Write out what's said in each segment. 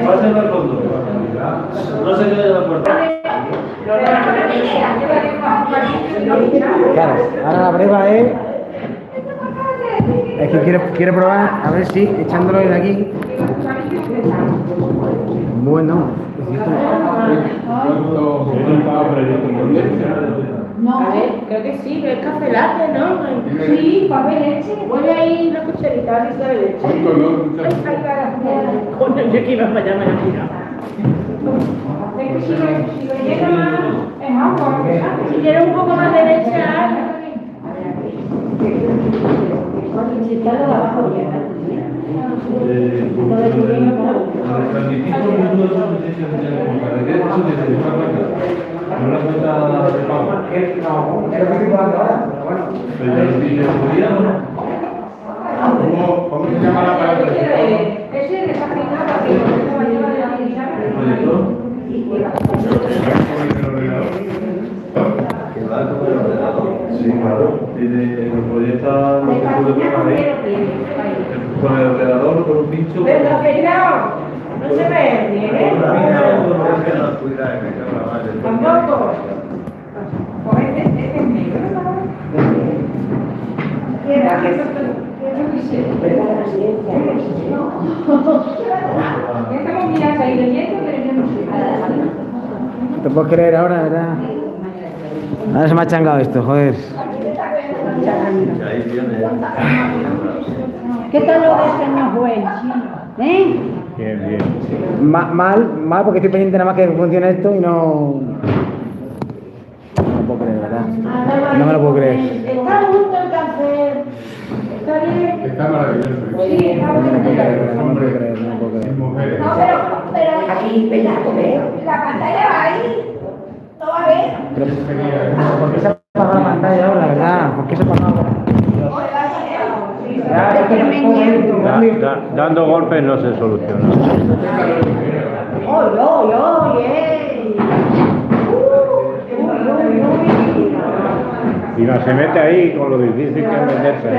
Pásalo al fondo. No se quede en la puerta. Claro, ahora la prueba es que quiero probar a ver si echándolo de aquí. Bueno, No, a ver, creo que sí, que es café latte, ¿no? Sí, café leche. Huele ahí una cucharita de leche. Coño, yo que iba para allá, me la si quieres un poco más de leche, Una cuenta de pago. ¿Cómo se llama la palabra? ese desafinado que no se lleva de la Sí, claro. Lo proyecta lo que tú le pones ahí. Con el ordenador, con un pincho. Venga, Fernando, no se ve bien, ¿eh? Tampoco. Pues este es negro, ¿no? Era que estamos mirando ahí de nieto, pero yo no sé. te puedo creer ahora, ¿verdad? Ahora se me ha changado esto, joder. ¿Qué tal lo ves, señor juez? ¿Eh? Bien, bien. Mal, porque estoy pendiente nada más que funcione esto y no... No puedo creer, ¿verdad? No me lo puedo creer. Está justo el café. Está bien. Está maravilloso. Sí, está No me lo puedo bien. creer, no me lo puedo creer, no me lo puedo creer. Mujeres. No, pero aquí, la pantalla va ahí. No va a ver. Pero, ¿por qué se ha apagado la pantalla ahora, verdad? ¿Por qué se ha apagado ahora? Dando golpes no se soluciona. Y se mete ahí con lo difícil que es meterse.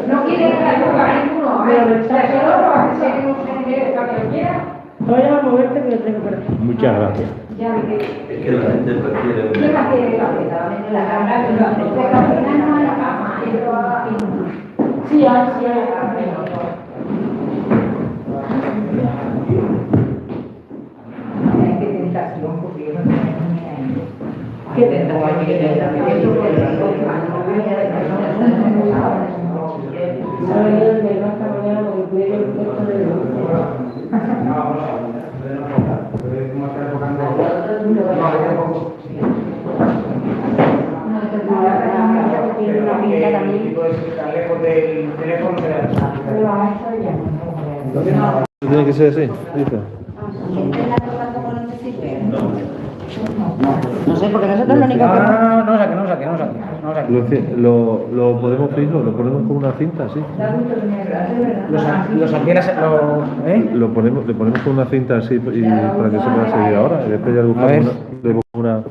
No quiere jugar ninguno, pero el trasero va a ser un que quiera. Voy a moverte que lo tengo por aquí. Muchas gracias. Es que la gente prefiere ¿Quién la quiere cafeta? En la cama, pero la cafeta no en la cama. Sí, hay café. Qué tentación, porque yo no tengo ni idea. Qué tentación, qué Tiene que ser así, ¿viste? No sé, porque nosotros lo único que... No saque. Lo podemos fijo, lo ponemos con una cinta, sí. Lo saqué, ¿eh? Le ponemos con una cinta así y para que se pueda seguir ahora. Y después ya le buscamos una.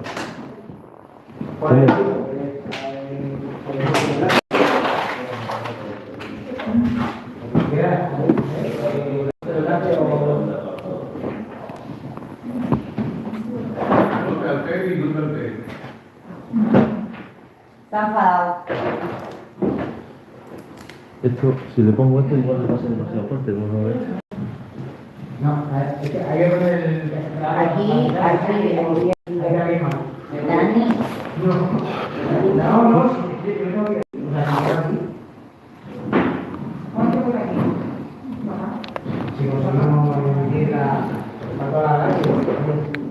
Está enfadado. Esto, si le pongo esto, igual le pasa demasiado fuerte, ¿no? No, es que hay que poner Aquí, Dani. No. Si conseguimos ir a toda la calle.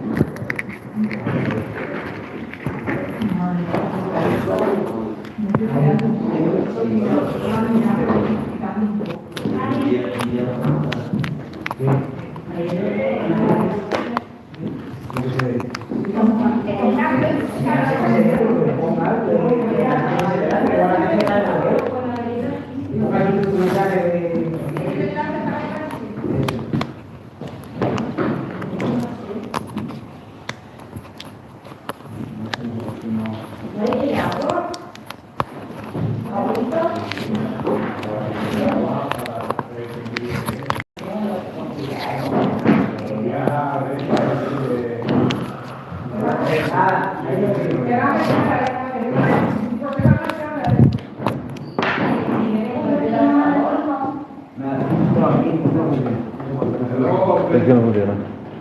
Es que no funciona.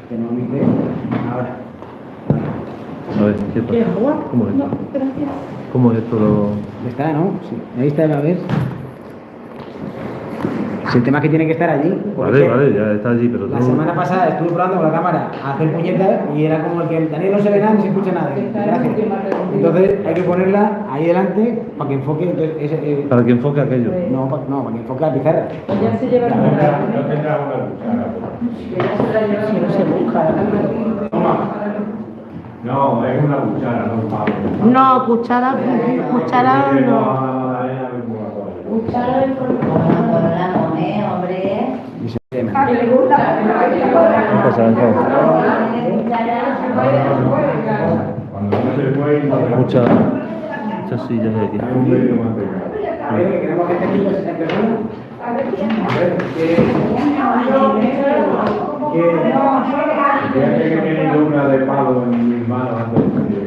Que no me ahora. A ver, ¿qué pasa? ¿Cómo es esto? ¿Cómo es esto? Está, ¿no? Sí. Ahí está, a ver. Si el tema es que tiene que estar allí. Vale, vale, ya está allí, pero La tú... semana pasada estuve probando con la cámara a hacer puñetas y era como el que Daniel no se ve nada ni se escucha nada. Gracias. Entonces hay que ponerla ahí delante para que enfoque. Entonces, Para que enfoque aquello. no, para que enfoque la pizarra. Ya se lleva No la tendrás una cuchara. si no se busca. Toma. No, es una cuchara, no un palo. No, cuchara no. Cuchara Cuchara de hombre. Y se ve. ¿Qué pasa, Ángel? Cuando no se puede, Muchas sillas hay aquí. hay un medio manteca. A ver, queremos que esté aquí en persona. A ver, Fíjate que tiene una de palo en mis manos antes de salir.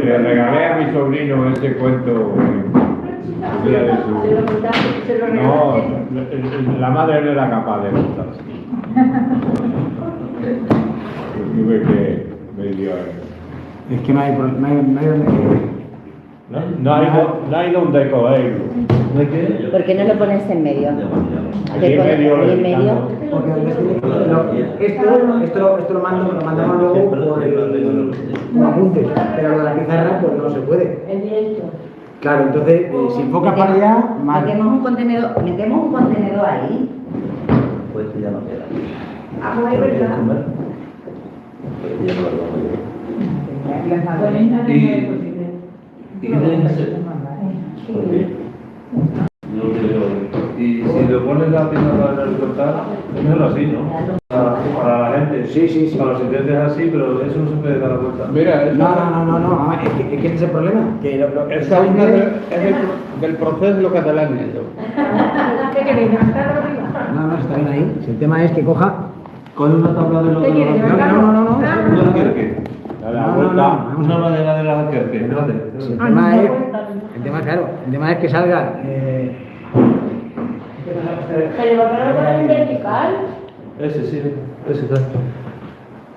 Le regalé a mi sobrino ese cuento el día de su... No, la madre no era capaz de contarse. Tuve que medio... es que no hay donde. No hay donde cogerlo. ¿No hay qué? ¿Por qué no lo pones en medio? Aquí en medio, Ahí en medio. Porque esto lo mandamos luego por un apunte, pero lo de la pizarra pues no se puede. En directo. Claro, entonces si enfocas para allá, mal. Metemos un contenedor ahí. Pues ya no queda. Ah, es verdad. Pues ya no lo vamos a llevar. ¿Y qué tienen que hacer? ¿Por qué? No creo. Y si le pones la pizarra en el cortar, es mejor así, ¿no? Para la gente. Sí. Para los estudiantes así, pero eso no se puede dar la vuelta. Mira, No, es que ese es el problema. Que esa es del proceso de los catalanes. ¿Qué queréis? ¿Levantarlo arriba? No, está bien ahí. Si el tema es que coja. Con una tabla de los... ¿Qué quieres? No. Una alquerque. La Una madera de las alquerques, grande. Si el tema es. El tema es que salga. Pero ¿por qué no lo pones en vertical? Ese sí, ese está.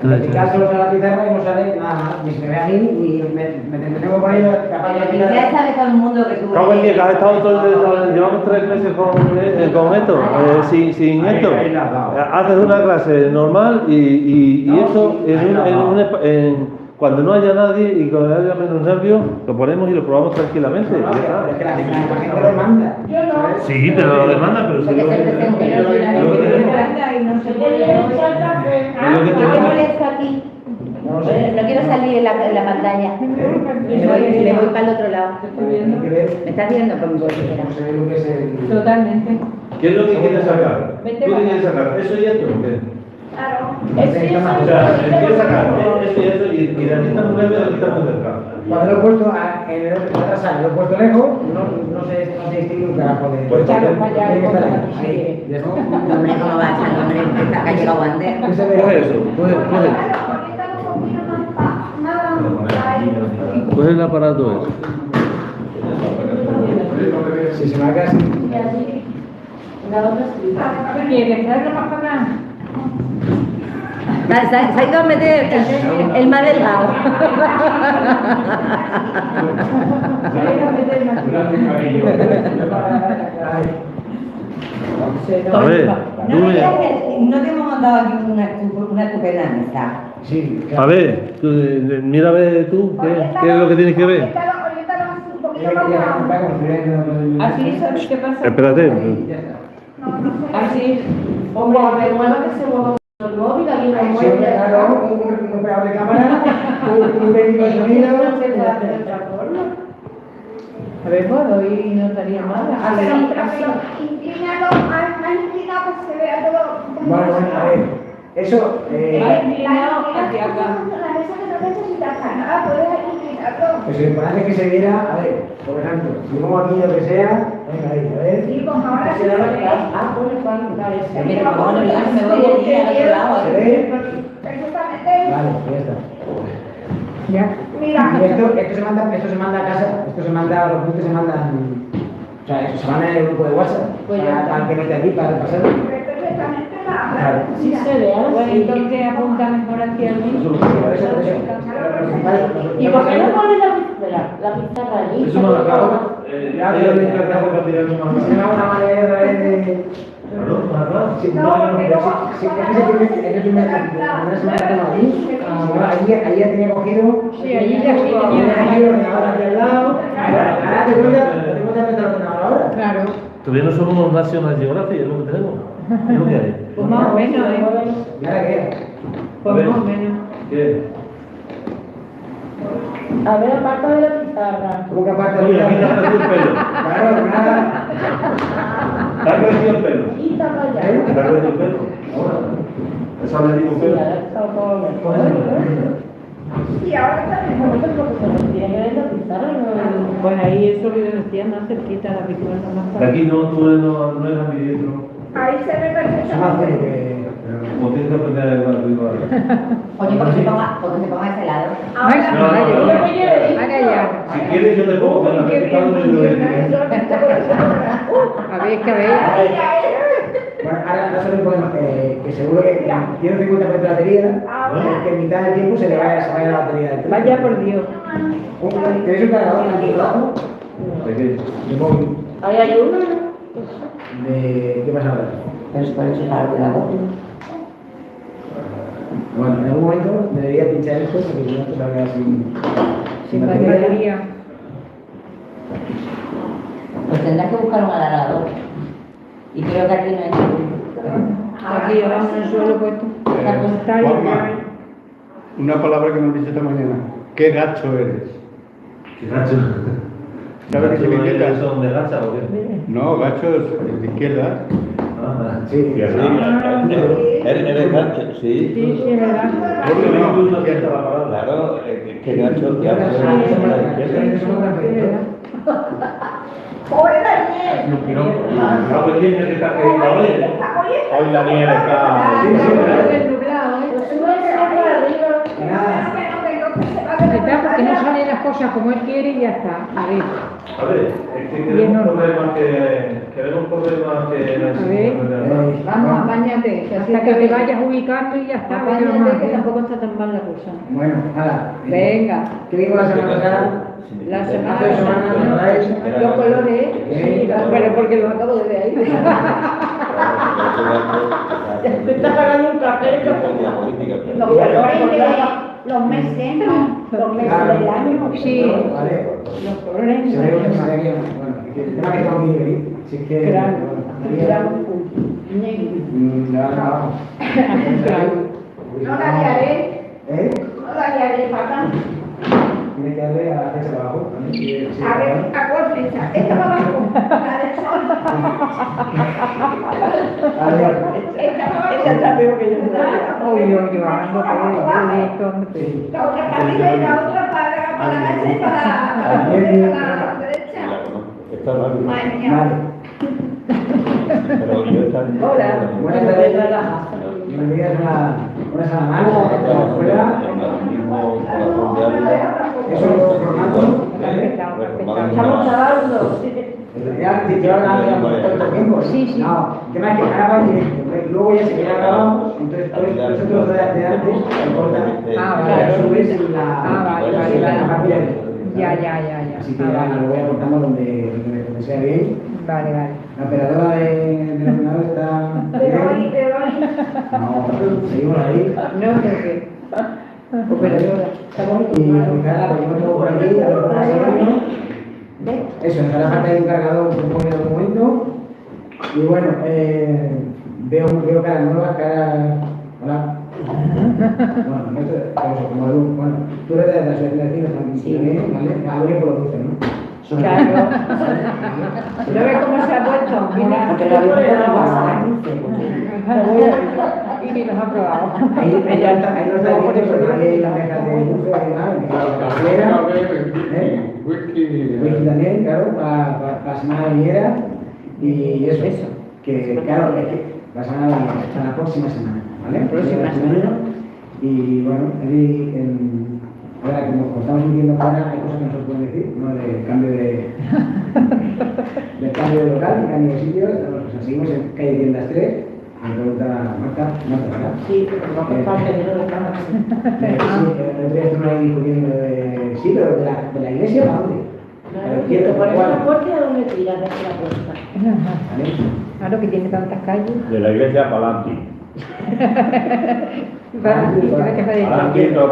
En vertical solo sale la pizarra y no sale nada más. Ni se me ve a mí, ni me entretengo con ello. Capaz de Pero ya sabe todo el mundo que tú Cago en día, que has estado todo el... Llevamos 3 meses con esto, sin esto. Ahí la has dado. Haces una clase normal y esto cuando no haya nadie y cuando haya menos nervios, lo ponemos y lo probamos tranquilamente. No, pero es que la gente lo manda. Yo no. Sí, pero lo demanda, pero Porque se presente. Pero si la gente viene grande y no se puede. lo que ¿Qué tenemos- molesto aquí? No lo sé. No quiero salir en la pantalla. Me voy para el otro lado. Hay que ver ¿Me estás viendo con mi bolsera? cómo se ve lo que es el. Totalmente. ¿Qué es lo que quieres sacar? ¿Tú Vente qué para quieres acá. sacar? ¿Eso y esto o qué? Claro. O sea, quieres sacar eso y esto y de aquí estamos lejos y de aquí estamos cerca. Cuando lo he puesto en el otra sala, lo he puesto lejos, no se distingue un carajo de. Pues claro, vaya, Tiene que estar ahí. sí. Ahí, ya está. Hombre, ¿cómo va a estar? Hombre, está que ha llegado antes. Ese ve- Coge eso, coge. Coge el aparato ese. Si se me va a quedar así. Y así. La otra sí. ¿Qué quieres? ¿Traerlo más para acá? Se ha ido a meter el más delgado. A ver, No me digas que no te hemos montado aquí una estupenda mesa. Sí, A ver, mira a ver tú, ¿qué es lo que tienes que ver? Así, ¿sabes qué pasa? Espérate. Así. Hombre, me mueva que se mueva el móvil, aquí no hay Sí, mueble. claro, un operador de cámara, un técnico de sonido. No se puede hacer de otra forma. A ver, bueno, hoy no estaría mal. Así, así. Inclínalo más inclinado que se vea todo. Bueno, a ver, eso. Más inclinado hacia acá. La mesa que no necesita nada, puedes inclinar Pues lo importante es que se viera, a ver, por ejemplo, si pongo aquí lo que sea, venga ahí, a ver. Sí, pues ahora sí Se se da la ve. Ah, pues cuando parece. Mira, como no, ya me voy a ir al otro lado. ¿Se ve? Perfectamente. Vale, pues ya está. Ya. Mira, Y esto se manda a casa, esto se manda, los puntos se mandan, o sea, eso se manda en el grupo de WhatsApp, Pues ya está. para el que no esté aquí, para repasar. perfectamente Claro. Sí se ve, ahora Bueno, sí. entonces apunta mejor aquí al mismo. Por eso. ¿Y por qué no pones la pizarra allí? Eso me lo acabo. Ya le he encargado para tirar un Si más. me hago una manera otra vez de... Claro, más atrás. Sí, no, sí, es que una semana que no vi, ahí ya tenía cogido, Sí, allí ya sí tenía tenía. aquí el ordenador aquí al lado, ahora te cuenta de el ordenador ahora. Claro. Todavía no somos National Geographic, es lo que tenemos. Es lo que hay. Pues más o menos, ¿eh? ¿Y ahora qué? Pues más o menos. ¿Qué? A ver, aparta de la pizarra. ¿Cómo que aparte Oye, aquí te ha crecido el pelo. Claro, nada. Te ha crecido el pelo. Quita para allá. Te ha crecido el pelo. Ahora. Eso le digo Sí, pelo. ahora está todo mejor. y ahora está mejor. No, porque se nos tiene que ver la pizarra, no. Pues ahí eso que decía más cerquita la pizarra más De aquí no, tú no eres ambidiestro. Ahí se ve Eso más perfectamente. que... Como tienes que aprender a llevar arriba. Oye, porque se ponga a ese lado. Ay, Ahora, No, no, no, no. ahora ya. Si quieres yo te pongo con la Qué pizarra bien y lo funciona A ver, que veis. Bueno, ahora solo podemos, que seguro que tiene 50% de batería, que en mitad del tiempo se vaya la batería del teléfono. Vaya por Dios. ¿Tenéis un cargador en el trabajo? ¿De qué? De móvil. Ahí hay uno, ¿no? ¿Qué pasa ahora? Pero es por eso el ordenador. Bueno, en algún momento debería pinchar esto porque si no te salga sin batería. Batería. Pues tendrás que buscar un alargador. Y creo que aquí no hay ningún. Aquí abajo en el suelo puesto. Está Juanma, una palabra que me has dicho esta mañana. ¿Qué gacho eres? ¿Qué gacho? ¿Sabes qué significa? ¿Son de gacha o qué? No, gacho es de izquierda. Ah, Sí, Eres gancho, sí. Sí, sí, es verdad. no cierta la palabra. Claro, que gancho, Sí, Sí, es verdad. Pobre Daniel. No, no, pues quién es que está hoy. Hoy Daniel está... Está porque no salen las cosas como él quiere y ya está. A ver. A ver, es que queremos problemas que Vamos, apáñate. Hasta que te vayas ubicando y ya está. Apáñate, que tampoco está tan mal la cosa. Bueno, nada. Venga. ¿Qué digo la semana pasada? La semana Hace semanas, ¿no? pasada. Los colores, sí, pero porque lo acabo de ver ahí. Te estás ganando un café. Los colores de los meses, ¿no? Los meses del año. Sí. Vale. Los colores. Se ve que se ve que, bueno, el tema que estamos aquí, si es que... Claro. La van abajo. No la liaré. ¿Eh? No la liaré, papá. Tienes que darle a la flecha para abajo. A ver, ¿a cuál flecha? Esta para abajo. La del sol. Esta para abajo. Esa está peor que yo. Uy, yo ando por esto. La otra para arriba y la otra para la derecha y para la derecha. Está mal. Madre mía. Vale. Pero yo también. Hola. Buenas tardes. Bienvenidas a una sala más. De la escuela. Eso es los formatos. Estamos grabando. Ya, si te van a dar tanto tiempo. Sí, sí. No, el tema es que ahora va en directo. Luego ya se queda grabado. Entonces, todos los de antes, importa. Ah, Para vale. subir la. Ah, vale. La partida. Ya. Así que ya lo voy aportando donde sea bien. Vale. La operadora del ordenador está. bien. Te doy. No, seguimos ahí. No, porque. Operadora. Y nada, pues yo me tengo por aquí, a ver cómo va saliendo. Eso, me hará falta de un cargador un poco de documento. Y bueno, veo caras nuevas, caras. Hola. Bueno, esto es como algo. Bueno, tú eres de la ciudad de Cine también, ¿vale? Algo por los dulces, ¿no? Claro. ¿No ves cómo se ha puesto? Mira, y ni nos ha probado. Ahí no está el porque ahí la deja de dulce y demás, la Whisky también, claro, para la semana venidera. Y eso. Que, claro, es que la semana venidera, hasta la próxima semana, ¿vale? Próxima semana. Y bueno, ahora como estamos viviendo fuera, hay cosas que no se pueden decir, ¿no? Del cambio de local, de cambio de sitio. O sea, seguimos en calle Tiendas 3. Me pregunta Marta, ¿verdad? Sí, pero no que parte de lo que estamos haciendo. Sí, el otro día estuvimos ahí discutiendo sí, pero de la iglesia, ¿para dónde? Te pones la puerta y a dónde tiras de la puerta. ¿Vale? Claro que tiene tantas calles. De la iglesia para adelante. Adelante, todo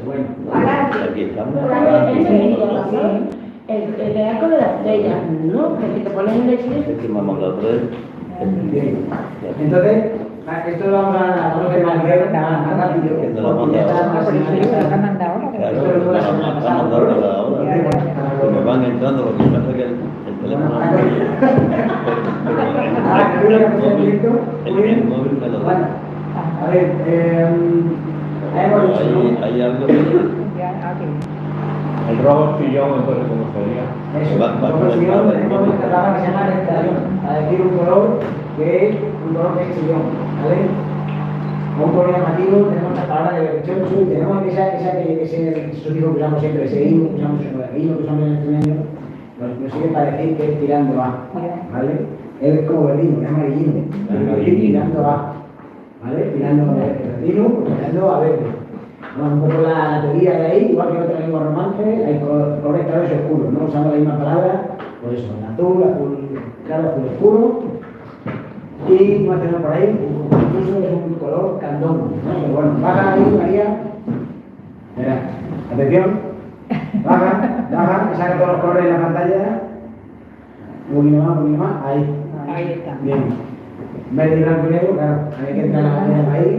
Bueno, Aquí estamos. El de arco de la estrella, ¿no? Porque te pones en la iglesia. Es que me ha mandado otra vez. bien. Entonces, esto lo vamos a ver más rápido, porque ya está más Claro, me han mandado ahora. Que me van entrando, lo que pasa es que el teléfono. El móvil me lo da. Bueno, a ver, Hay algo. El robo sillón, entonces, ¿cómo sería? eso, Va con nosotros el tenemos mapa, una palabra que se llama restauración, a decir un color que es un color de sillón, ¿vale? O un color llamativo, tenemos la palabra de berrichocho y tenemos ese sufijo que usamos siempre, ese hino que usamos en el extremeño, nos sirve para decir que es tirando a, ¿vale? Es como verdino, es amarillino, tirando a, ¿vale? Tirando a verdino, tirando a verde. Bueno, un poco la teoría de ahí, igual que en otra lengua romance, hay colores claros y oscuros, ¿no? Usando la misma palabra, por eso, azul claro, azul oscuro. Y no tenemos por ahí, incluso es un color candón, ¿no? Pero bueno, baja ahí, María. Mira, atención. Baja, saca todos los colores de la pantalla. Un poquito más, ahí. Ahí está. Bien. Verde, blanco y negro, claro, hay que entrar a la pantalla para ahí,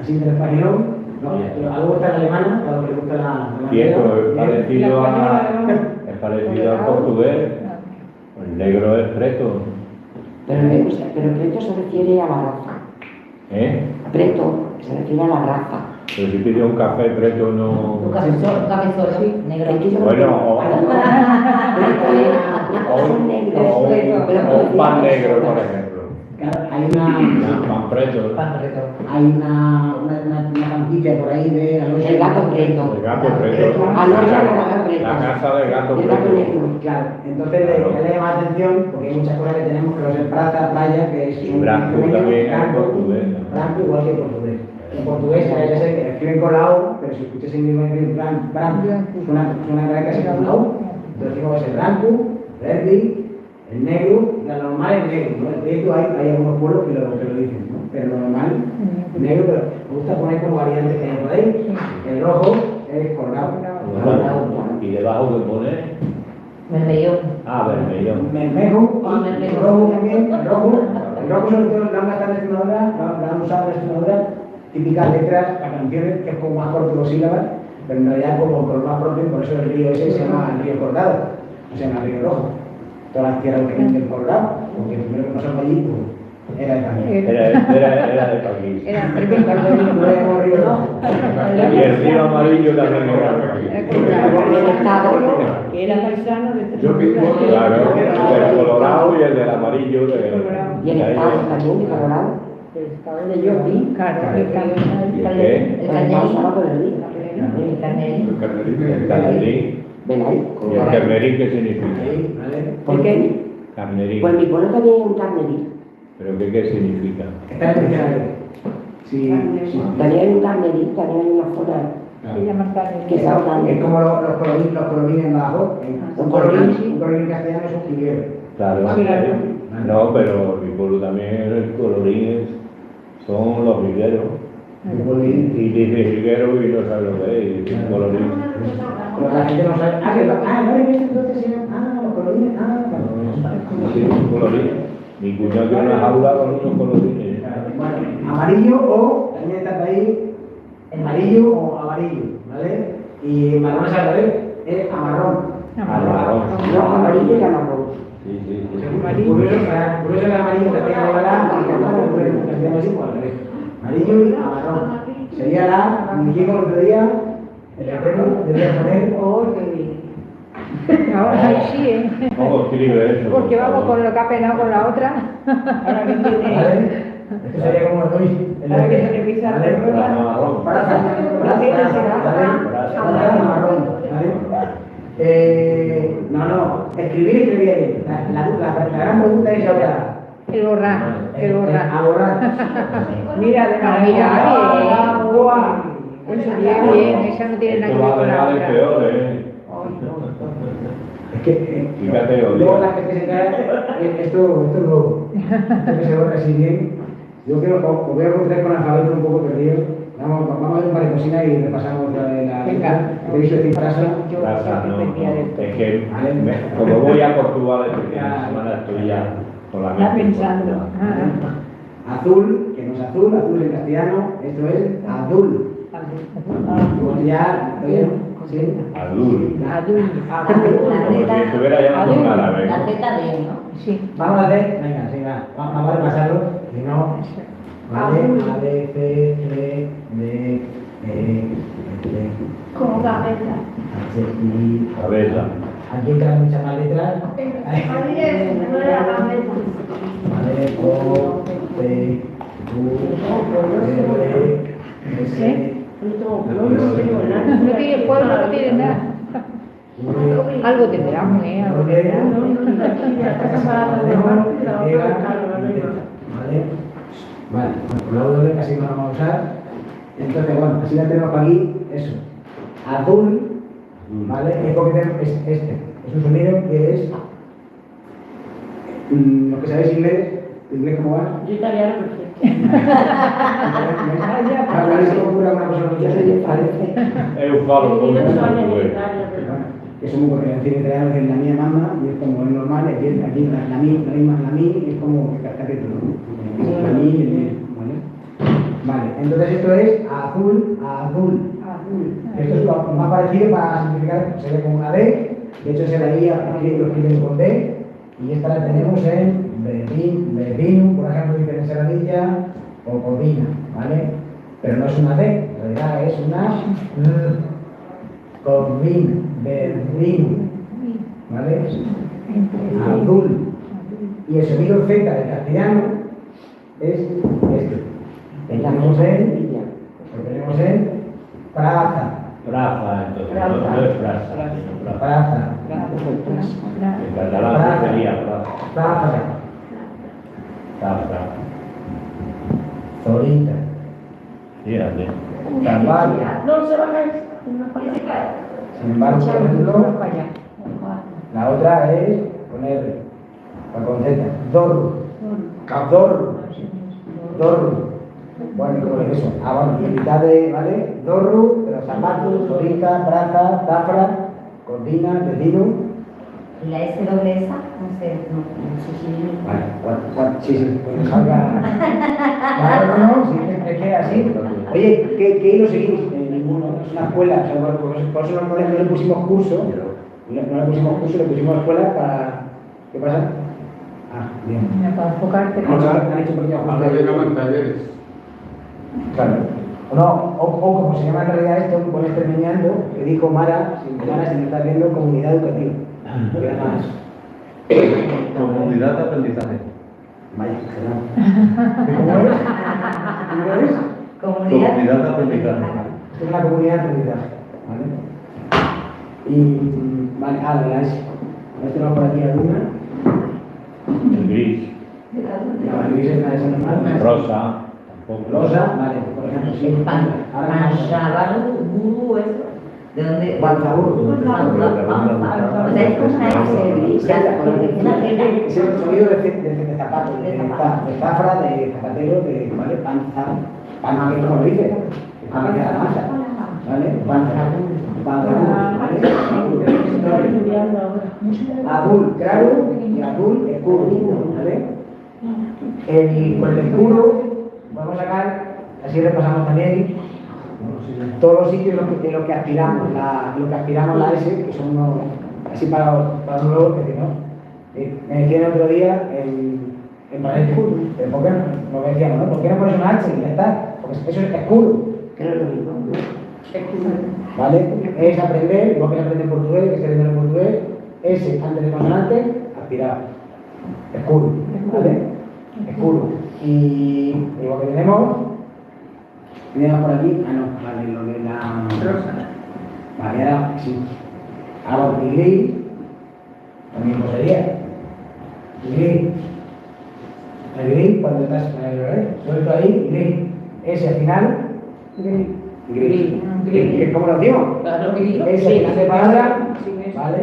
así de español. No, algo gusta la alemana, a lo que le gusta la Y esto es parecido al portugués. El negro es preto. Pero preto se refiere a la raza. Preto se refiere a la raza. Pero si pide un café preto no. Un café solo, negro. Bueno, o un pan negro, por ejemplo. Hay una. Pan preto. Hay una plantilla por ahí de Alonso. El gato preto. El gato preto. La casa del gato El gato preto. negro. Claro, entonces le llama la atención porque hay muchas cosas que tenemos que no ser playa, que es un Branco también en portugués. Branco igual que en portugués. En portugués hay que ser que escriben con la O, pero si escuchas en inglés branco, suena casi con la O. Entonces digo que es el branco, verde, el negro, la normal es negro, ¿no? El preto hay algunos pueblos que lo dicen, ¿no? Pero lo normal es negro, pero me gusta poner como variantes que hay por ahí. El rojo es colgado. Y debajo que pone. Bermellón. Vermellón. Mermejo, el rojo también, el rojo sobre todo lo han gastado en Extremadura, lo han usado en Extremadura, típicas letras para canciones que es como más corto dos sílabas, pero en realidad como color más propio, por eso el río ese se llama el río Cortado, no se llama río rojo. Todas las tierras que vienen del Colorado, porque el primero que pasamos allí pues, era de Paquís. Era de Paquís. Era el primero. Río rojo. Y el río amarillo también era de Paquís. Que era paisano de Yo mismo, claro, del Colorado y el del amarillo. Y el estado también de Colorado. El estado de Yopi. Claro, el qué? El estado estaba por el río. El carnero. El carnerín. ¿Ven ahí? ¿Y el carnerín qué significa? ¿Por qué? Carnerín. Pues mi pueblo también es un carnerín. ¿Pero qué significa? Está en el diccionario. Sí. También hay un carnerín, también hay una zona Se llama que está hablando. Es como los colorines en Badajoz. Un colorín en castellano es un jilguero. Claro. No, pero mi pueblo también el colorín son los rigueros. Y dice riguero y no sabe lo que es, y dice colorín. Pero la gente no sabe. No he visto entonces se llama. Los colorines. Sí, un colorín. Mi cuñado tiene una jaula con unos colorines. Bueno, amarillo o, también está por ahí, amarillo o amarillo, ¿vale? Y marrón es al revés, es amarrón. Rojo, amarillo y marrón. Sí. Curioso que el amarillo que tenga la y que el amarillo y amarrón. Sería la, como dijimos el otro día, El letrero debería poner. Oh, qué bien. Ahora ahí sí, ¿eh? ¿Cómo escribe eso? Porque vamos con lo que ha penado con la otra. Ahora que tiene. ¿Vale? Esto sería como el hoy. Ahora que tiene que pisar de ruedas. No, escribir bien. La gran pregunta es ahora. El borrar, el borrar. A borrar. Mira, de maravilla. Guau. Eso bien, esa no tiene nada que Esto ver va con la a dejar otra. de peor, ¿eh? Es que Fíjate, luego Olivia. la gente se cae, esto es nuevo. Esto que se borra así bien. Yo creo que os voy a contar con alfabeto un poco perdido. Vamos a ver un par de cocinas y repasamos otra vez la. Venga. He visto decir frase. Plaza, no. Es que Vale. como voy a Portugal este fin de semana estoy ya con la Está mente. pensando. Azul, que no es azul, azul en castellano, esto es azul. Pues ya, ¿está bien? Sí. Azul. Adul. Como si estuviera llamando un árabe. La ¿no? Z de, ¿no? Sí. Vamos a hacer, venga, sí, va. Vamos a repasarlo. Si no, vale, A, B, C, D, E, F, Como cabeza. H, I. Cabeza. Aquí entran muchas más letras. Ahí es, no era la cabeza. Vale, O, P, U, R, S. No tiene pueblo, no tiene nada. Algo tendrán, ¿eh? Algo tendrán. Vale, la W casi no la vamos a usar. Entonces, bueno, así la tenemos para aquí, eso. Azul, ¿vale? Es porque es este. Es un sonido que es. Lo que sabéis inglés cómo va. Yo italiano perfecto. A ver si ocurre una cosa que Es un falo como un portugués. eso es muy correcto, en italiano que es la mía mamá y es como es normal, y aquí la mi es como que casi todo. La mi y el mi, ¿vale? Vale, entonces esto es azul. Esto es lo más parecido para simplificar, sería como una D, de hecho se la guía aquí lo escriben con D, y esta la tenemos en vecino, por ejemplo, dice en Serradilla, o cocina, ¿vale? Pero no es una D, en realidad es una Convino, verdino, ¿vale? Azul. Y el sonido Z del castellano es este. Lo tenemos en plaza. Praza, entonces, no es frase, sino praza. Plaza. En catalán sería praza. Plaza. Praza. Zorita. Fíjate. Calvario. No se va a caer. Sin embargo, por ejemplo, la otra es con R, con Z. Dorru. Bueno, ¿cómo es eso? Bueno, mitad de, ¿vale? Dorru, pero zapatos, zorita, praza, zafra, cortina, vecino. ¿Y la S doble esa? No sé, no sé si... Sí, pues salga. No, sí, es que así. Oye, ¿qué hilo seguís? Ninguno, es una escuela, o sea, bueno, por eso no le pusimos curso, le pusimos escuela para. ¿Qué pasa? Ah, bien. Para enfocarte. Han hecho pequeños Ahora cursos. llaman talleres. Claro. O como se llama en realidad esto, con este meneando, que dijo Mara, si me estás viendo, comunidad educativa. Que era más. Comunidad de aprendizaje. Vaya, ¿cómo es? Comunidad. Comunidad de aprendizaje. Esto es una comunidad de aprendizaje. ¿Vale? Y. Vale, la S. Este va por aquí alguna. El gris. La gris es una S normal. Rosa. Tampoco. Rosa, vale, por ejemplo, sí. Panchabaru, guru, eso. ¿De dónde? Panzaburu. O sea, es como una S gris, ya, porque tiene una Z. Es el sonido de zapato, de zafra, de zapatero, de, ¿vale? Panza, que es como lo dice, panza, ¿vale? Azul, claro, y azul, escuro, ¿vale? Con el escuro, vamos a sacar, así repasamos también, todos los sitios en los que aspiramos la S, que son unos, así para un nuevo, que no. Me decían el otro día en Valencia, ¿por qué no? Lo que decíamos, ¿no? ¿Por qué no pones una H y ya está? Porque eso es escuro. Creo lo mismo. ¿Vale? Es aprender, igual que se aprende en portugués, que se aprende en portugués, S antes de consonante, aspirado. Escuro, ¿vale? Escuro. Y igual que tenemos por aquí, no, vale, lo de la rosa. Vale, ahora sí. Ahora el gris, también sería. El gris. El gris, cuando estás suelto ahí, gris. Ese al final, gris. ¿Cómo lo decimos? Claro, gris. Ese al final de palabra, ¿vale?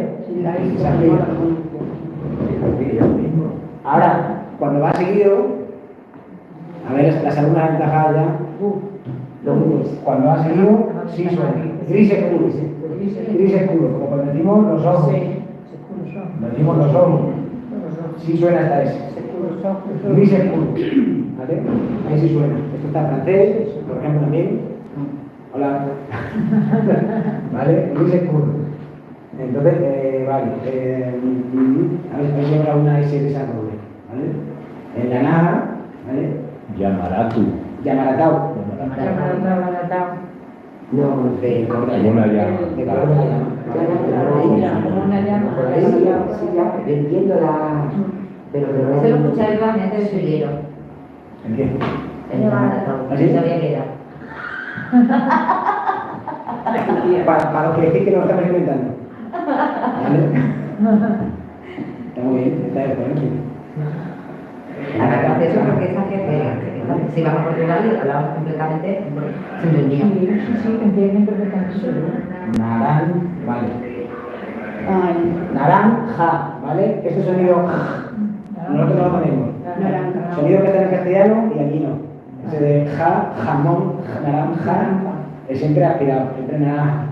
Se aplica. Ahora, cuando va seguido, a ver, las algunas ventajas ya. Cuando va seguido, sí suena. Gris escuro. Gris escuro, como cuando decimos los ojos. Cuando decimos los ojos. Sí suena hasta ese. Gris escuro. ¿Vale? Ahí sí suena. Esto está en francés, por ejemplo, también. Hola. ¿Vale? Gris escuro. Entonces, vale. A ver si habrá una S de esa doble. ¿Vale? En la nada, ¿vale? Yamaratu. Yamaratao. No, de Como una llama. de calor de la llama. Como una llama. Por ahí Sí, ya, entiendo la... Pero Eso lo escucharé realmente del suillero. ¿Entiendes? Así se había quedado. Para los que decís que no lo estamos inventando. ¿Vale? Está muy bien, está bien. Aparte de eso, porque esa gente, si vas a Portugal y hablamos completamente, se entendía. Sí, entienden perfectamente. Vale. Naranja, ¿vale? Este sonido, nosotros no lo ponemos. Sonido que está en castellano y aquí no. Ese de jamón, naranja, es siempre aspirado, siempre naranja.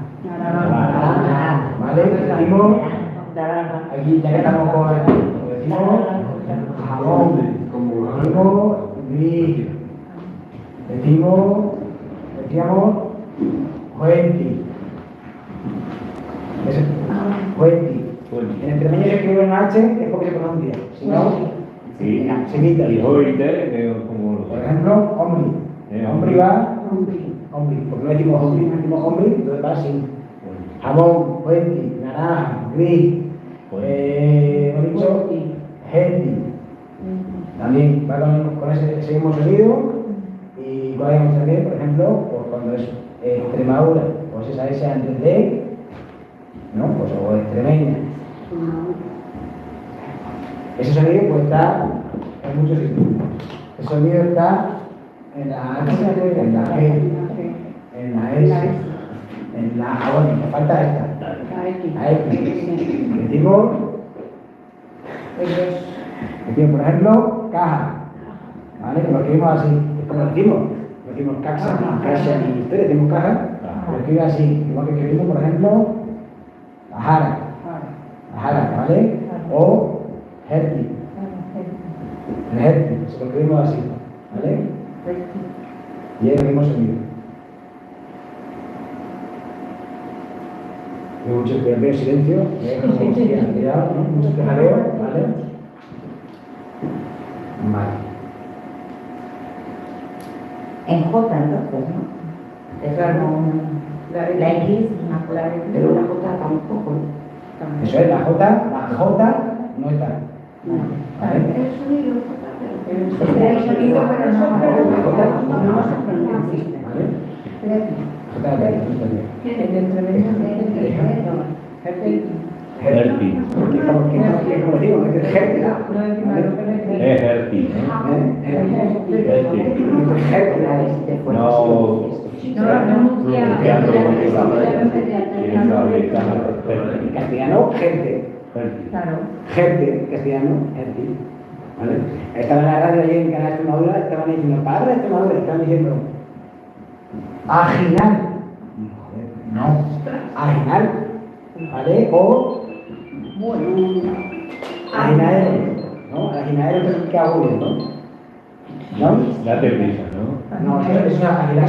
¿Vale? Decimos, aquí ya que estamos con decimos jamón, decimos gris, decíamos juenti. Juenti. En el tremeño se escribe un H, es porque se pronuncia. Si no, se quita. Y hoy como... Por ejemplo, hombre. Hombre va, hombre. Porque no decimos hombre, entonces va así. Jamón, juenti, naranja, gris. Hemos dicho genti. También va con ese mismo sonido. Y podemos también, por ejemplo, pues cuando es Extremadura, pues esa S antes de, ¿no? Pues o extremeña. Ese sonido pues está en muchos sitios. El sonido está en la H, en la G, en la S, en la A, bueno, me falta esta. La X. Decimos, por ejemplo, caja. ¿Vale? Que lo escribimos así. ¿Cómo lo decimos? Lo decimos caxa y historia, decimos caja. Lo escribe así. Igual que escribimos, por ejemplo, la jara, ¿vale? O herti. El herti, se lo escribimos así. ¿Vale? Y es el mismo sonido. Hay mucho que veo silencio, cuidado, ¿no? Mucho que jaleo, ¿vale? Vale. En J, entonces, ¿no? Es como la X, pero una J tampoco. Eso es, la J no está. ¿Vale? el sonido, pero no se pronuncia. ¿Vale? J de ahí, Herti. como digo, es el Herti. Es Herti, ¿no? No pronunciando En castellano, gente. Gente, castellano, Herti. ¿Vale? Estaba en la radio allí en Canal Extremadura, estaban diciendo, palabra de Extremadura, estaban diciendo, aginar. No, aginar. ¿Vale? O aginadero, ¿no? Aginadero es el que agullo, ¿no? ¿No? Date prisa, ¿no? No, es una agila.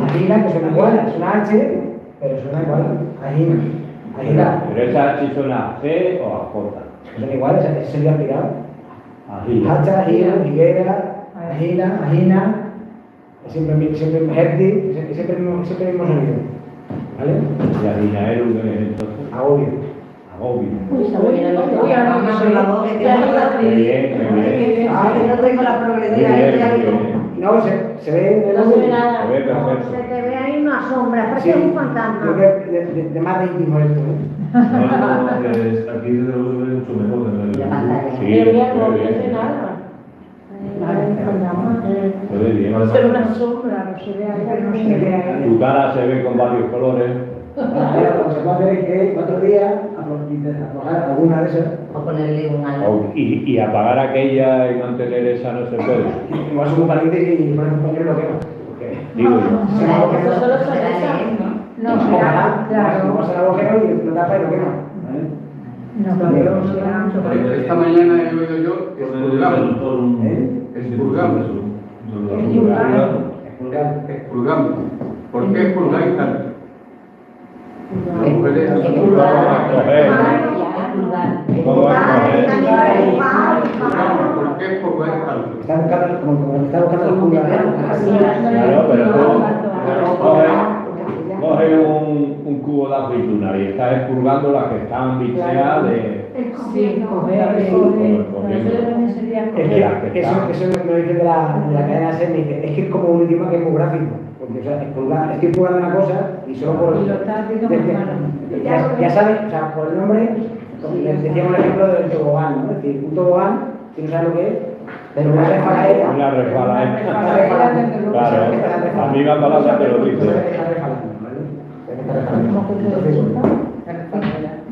Agila, que suena igual, es una H, pero suena igual. Agila. Pero esa sí suena a G o a J. Suena igual, ese sería aplicado. Agila. Hacha, agila, higuera, agila, agina, siempre Hertz, siempre el mismo sonido. ¿Vale? ¿Y Adinaero qué es entonces? Agobio. Agobio. Vamos a la voz que Qué bien, qué bien. no tengo la progresión. No, se ve No se ve nada. Se ve perfecto. Se te ve ahí una sombra, parece Sí, un creo fantasma. que de más de íntimo esto, ¿eh? No, que aquí desde luego se ve mucho mejor que en el- La pantalla. Sí, Pero mira, se no ve dice bien. nada. El fantasma. Se ve bien. Pero una sombra, no se ve ahí, no se ve ahí. Tu cara se ve con varios colores. Ahora, lo que se puede hacer es que otro día aflojar alguna de esas. O ponerle un algo. Y apagar aquella y mantener esa no se puede. Igual son muy calientes y ponen un pañuelo lo quema. Digo yo. Eso solo son esas. No, será, claro. Vamos al agujero y lo tapa y lo quema. No, claro, será. Esta mañana he oído yo expurgamos. Expurgamos. Expurgamos. ¿Por qué expurgáis tanto? Las mujeres ¿Cómo es coger? ¿Por qué expurgáis tanto? Está buscando, como está buscando los pulgares. Claro, pero tú coges un cubo de aceituna y estás expurgando las que están bicheadas de... Sí, coger, Es que eso me dice de la cadena SER, me dice, es que es como un idioma que es muy gráfico. Porque, o sea, estoy expurgando una cosa y solo por... Y lo estás haciendo con mano. Ya sabes, o sea, por el nombre, les decíamos el ejemplo del tobogán, ¿no? Es decir, un tobogán, si no sabes lo que es, pero una resbaladera. Una resbaladera. Claro, La la misma palabra te lo dice.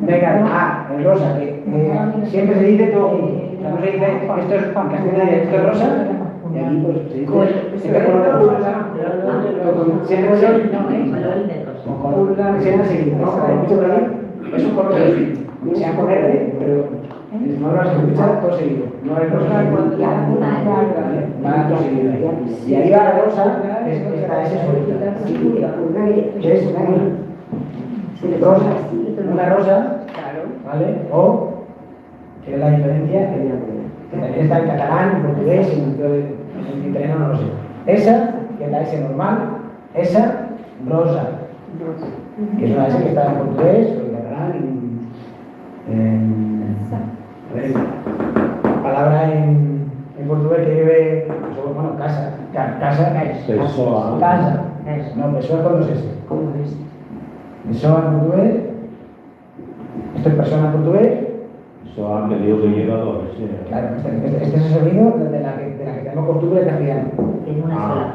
Venga, el rosa, que siempre se dice todo junto. O sea, no se dice, esto es pan, esto es rosa, y aquí pues se dice, este color de rosa. Siempre siempre seguido, ¿no? Como mucho por ahí, es un color seguido. Se va a poner, pero el color se escucha todo seguido. No es rosa, va todo seguido ahí. Y ahí va la rosa, está ese solita. Es rosa, una rosa, ¿vale? O, que es la diferencia, que también está en catalán, en portugués, en italiano no lo sé. Esa, que es la S normal, esa, rosa, que es una S que está en portugués, o en catalán, palabra en portugués que lleve, bueno, casa, casa es. Pessoa. Casa, no, pessoa con dos S. ¿Cómo es? Pessoa en portugués, esto es persona en portugués. Eso han pedido que lleva dos. Sí. Claro, este es el sonido de la que tenemos costumbre de castellano. En una sola.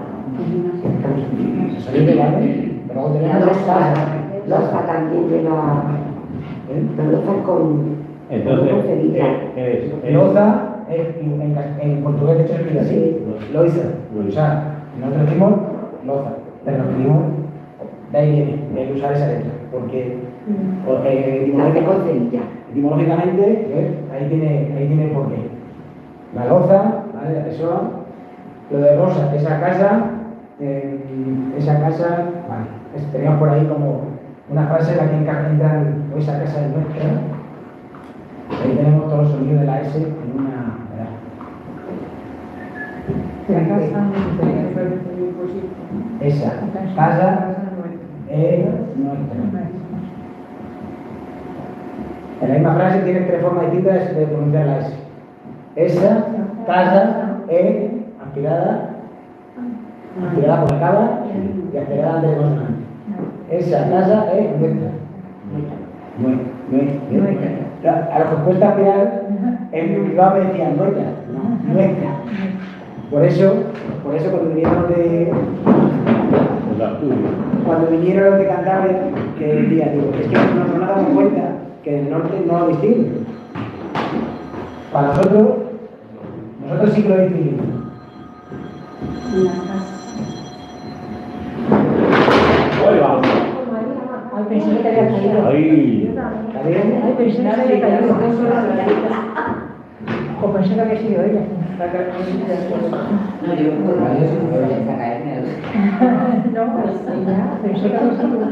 El sonido, ¿vale? Pero luego La tenemos loza también lleva. La loza con. Entonces, con cedilla. loza, en portugués de hecho se escribe así, loiza. O sea, nosotros decimos loza, pero nos pedimos, de ahí viene el usar esa letra, porque La hace con cedilla. etimológicamente, ahí tiene el porqué. La loza, ¿vale? La persona, lo de rosa, esa casa, vale, teníamos por ahí como una frase en la que entran, o esa casa es nuestra. Ahí tenemos todos los sonidos de la S en una. Esa casa es nuestra. En la misma frase tienes tres formas distintas de pronunciar la S. Esa casa es aspirada por la cava y aspirada ante la consonante. Esa casa es nuestra. A los que cuesta aspirar, en mi Bilbao me decían nuestra, no, nuestra. Por eso cuando vinieron los de Cantabria, que decían, digo, es que no nos damos cuenta que el norte no lo distingue. Para nosotros sí que lo distinguimos. Ay, pensé que te había caído. Ahí. ¿Está bien? Ay, pensé que se había caído. O pensé que había sido ella. No, yo no puedo caerme. No, pues ya, pensé que había sido.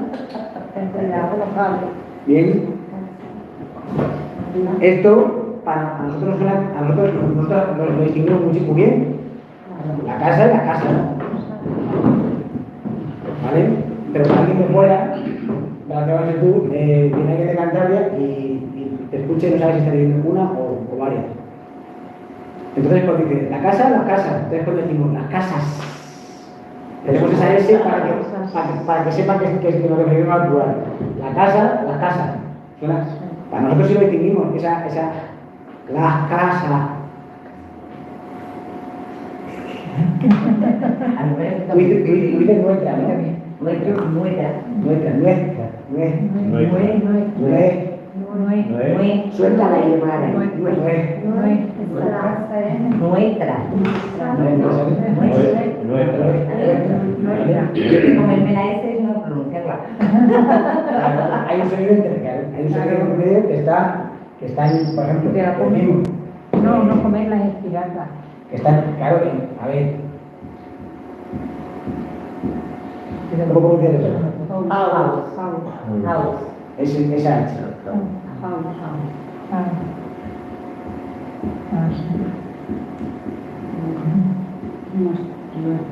Bien. Esto, a nosotros lo distinguimos muy bien. La casa es la casa. ¿Vale? Pero para alguien de fuera, para que vayas tú, viene alguien de Cantabria y te escucha y no sabes si está diciendo una o varias. Entonces, cuando dice la casa, las casas. Entonces, cuando decimos las casas, tenemos esa S para que sepa que nos referimos al plural. La casa, las casas. ¿Suena? Para nosotros sí lo distinguimos, las casas. Tú dices nuestra, ¿no? Nuestra. Suelta la I para Yo que comerme la S y no pronunciarla. Hay un sonido intermedio que está en, por ejemplo, el mismo. No comerla es estirarla. Que está, claro, a ver. ¿Cómo pronunciar eso? House. Esa H.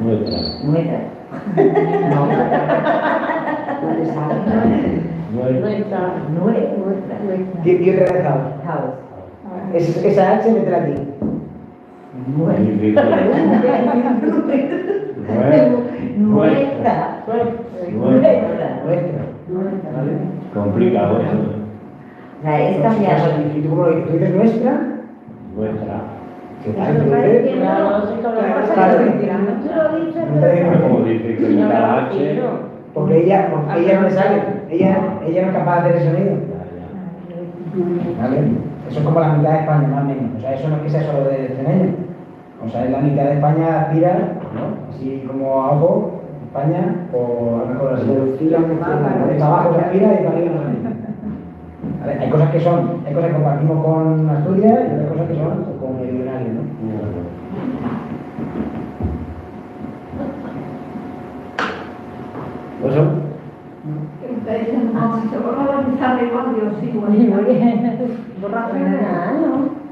Nuestra. Nuestra. ¿Quién te ha dejado? Esa H, métela aquí. Nuestra. ¿Vale? Complicado eso. O sea, es cambiado. ¿Y tú cómo lo dices? ¿Tú dices nuestra? Nuestra. ¿Qué tal? ¿Tú dices? Como dice que la H. Porque ella no le sale. Ella no es capaz de hacer ese sonido. ¿Vale? Eso es como la mitad de España, más o menos. O sea, eso no es que sea solo de extremeño. O sea, la mitad de España aspira, ¿no? Así como a ojo, España, o a lo mejor así. De abajo se aspira y para arriba no se. ¿Vale? Hay cosas que compartimos con Asturias y otras cosas que son con meridionales, ¿no? ¿Por eso? Ustedes dicen, no, se borra la pizarra igual, Dios, sí, borra.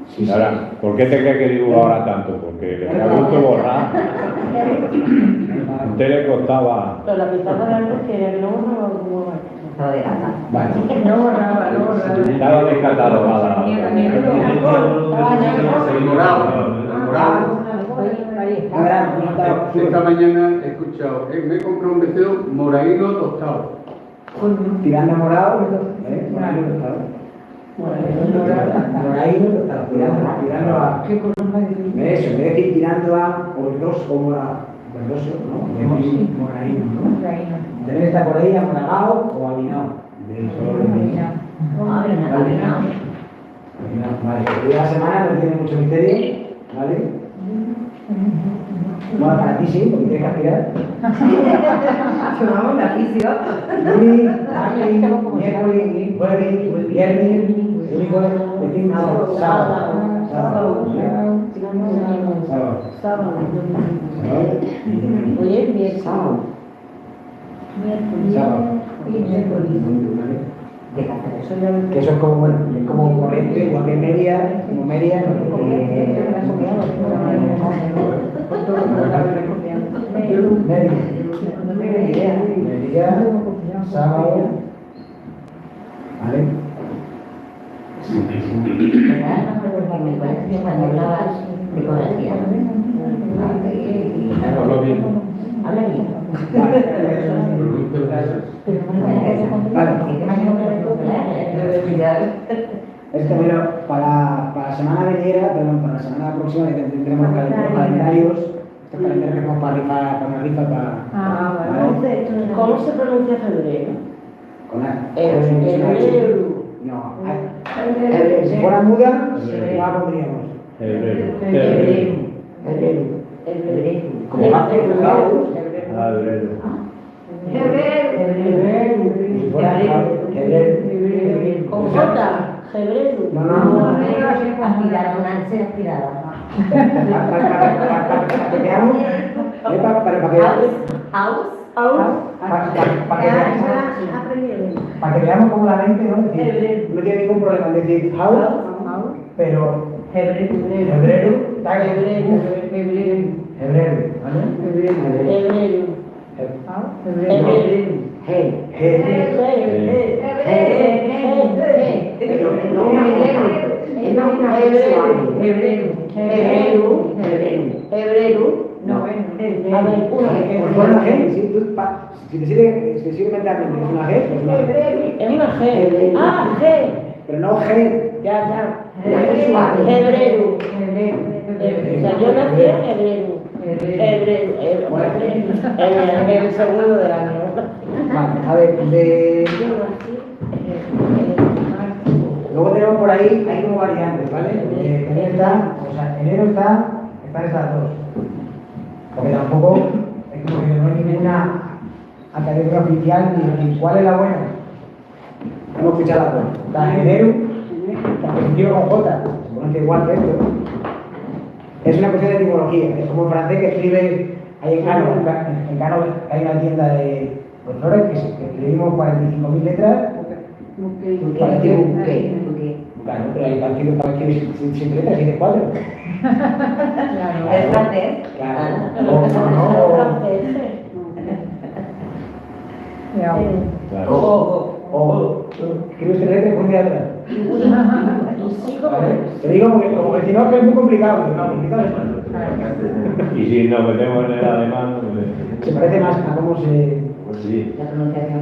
Sí, ahora, ¿por qué te crees que digo ahora tanto? Porque le da gusto borrar. A usted le costaba. Pero la pizarra no quería que no borraba como Estaba de gata. Vale. No borraba. Estaba descatalogada. Esta mañana he escuchado, me he comprado un vestido moraíno tostado. Tirando a morado, ¿eh? Moraíno tostado. Moraíno tostado, tirando a. ¿Qué color más difícil? Eso, en vez de decir tirando a verdoso o verdoso, ¿no? Moraíno, ¿no? Debe estar por ahí amaragado o avinado. Del color de avinado. Vale, el día de la semana no tiene mucho misterio, ¿vale? Bueno, para ti sí, porque tienes que aspirar. Tomamos la fisio. Lunes, martes, miércoles, jueves, viernes, el único es sábado. Oye, bien. Sábado. Que eso es como corriente, igual que media, como media. Media, sábado. ¿Vale? Cuando hablabas de ecografía. Hablo bien. Habla bien. Esto, bueno, para la semana venidera, perdón, para la semana próxima que tendremos calendarios, estos calendarios que tenemos para una rifa para. ¿vale? ¿Cómo se pronuncia febrero? Con A. Febrero. No, si fuera muda, no la pondríamos. Como más febrero. Si fuera febrero. ¿Con J? Febrero. No. Aspirada, una ansia aspirada. Para que veamos. Para que veamos cómo la mente no tiene ningún problema en decir house, pero febrero, Hebreo, ¿vale? Pues bueno, si te sigue mentalmente, es una G, pues una G. Es una G. Ah, G. Pero no G. Ya. Hebreo. O sea, yo nací en hebreo. El segundo del año. Vale, a ver, luego tenemos por ahí, hay como variantes, ¿vale? También está, o sea, enero están estas dos. Porque tampoco, es como que no hay ninguna academia oficial ni cuál es la buena. Hemos escuchado las dos. Está enero, positivo con J, se pronuncia igual que esto. Es una cuestión de etimología, es como en francés que escribe, ahí en Cano hay una tienda de flores que escribimos 45.000 letras. Claro, pero hay partidos para escribir sin letras, sin cuadros. Es francés. Claro. O escribe sin letras y pone atrás. ¿Vale? Te digo porque como que si no es muy complicado, pero no, complicado es. Y si nos metemos en el alemán, Se parece más a cómo se. pues sí. La pronunciación.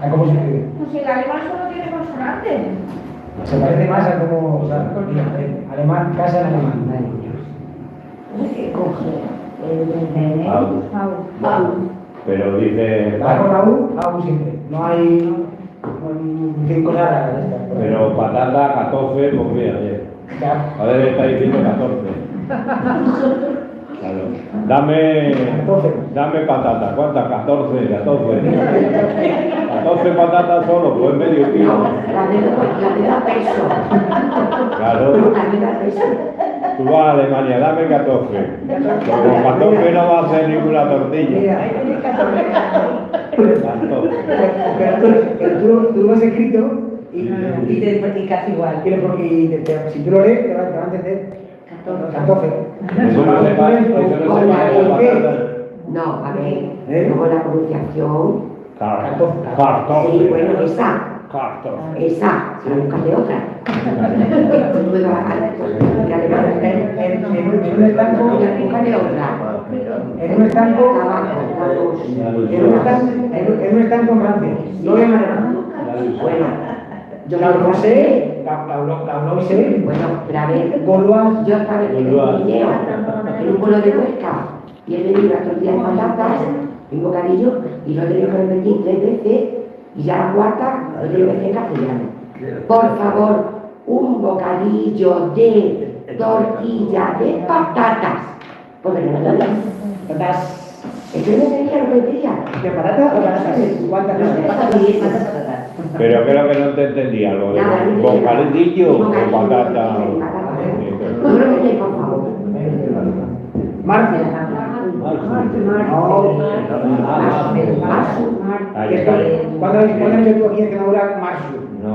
A cómo se escribe. Pues si el alemán solo tiene consonantes. Se parece más a cómo. O sea, mira, alemán, casa en alemán. Pero dice. Va con la U siempre. No hay. Cinco raras. Pero patata, 14, pues mira, a ver, está diciendo 14. Claro. Dame patata. ¿Cuántas? 14. 14 patatas solo, pues medio kilo. La vida peso. Claro. La vida peso. Tú vas a Alemania, dame 14. Con 14 no va a hacer ninguna tortilla. Pero tú lo has escrito y Y casi igual. si tú lo lees te va a entender. 14. Eso no se va de la patata. No, a ver, luego la pronunciación. Cartón. Sí, bueno, esa, si no buscas de otra. No me va a En un estanco, busca de otra. en un estanco, Tabaco, en un estanco en Francia. No hay manera. bueno, yo La lo Rosé, la sé. bueno, pero a ver, Gauloise. yo estaba en el Pirineo, en un pueblo de Huesca, y he venido a tortillas de patatas, un bocadillo, y lo he tenido que repetir 3 veces, y ya la cuarta lo he tenido que decir en castellano. Por favor, un bocadillo de tortilla de patatas. Porque no me Patatas. es que no tenía lo que decía. ¿De patatas o patatas? ¿Cuántas patatas? Pero creo que no te entendía lo de bocadillo o patata. No lo que por favor. Marzo. ¿Cuándo has hecho tú aquí en Extremadura marzo? No.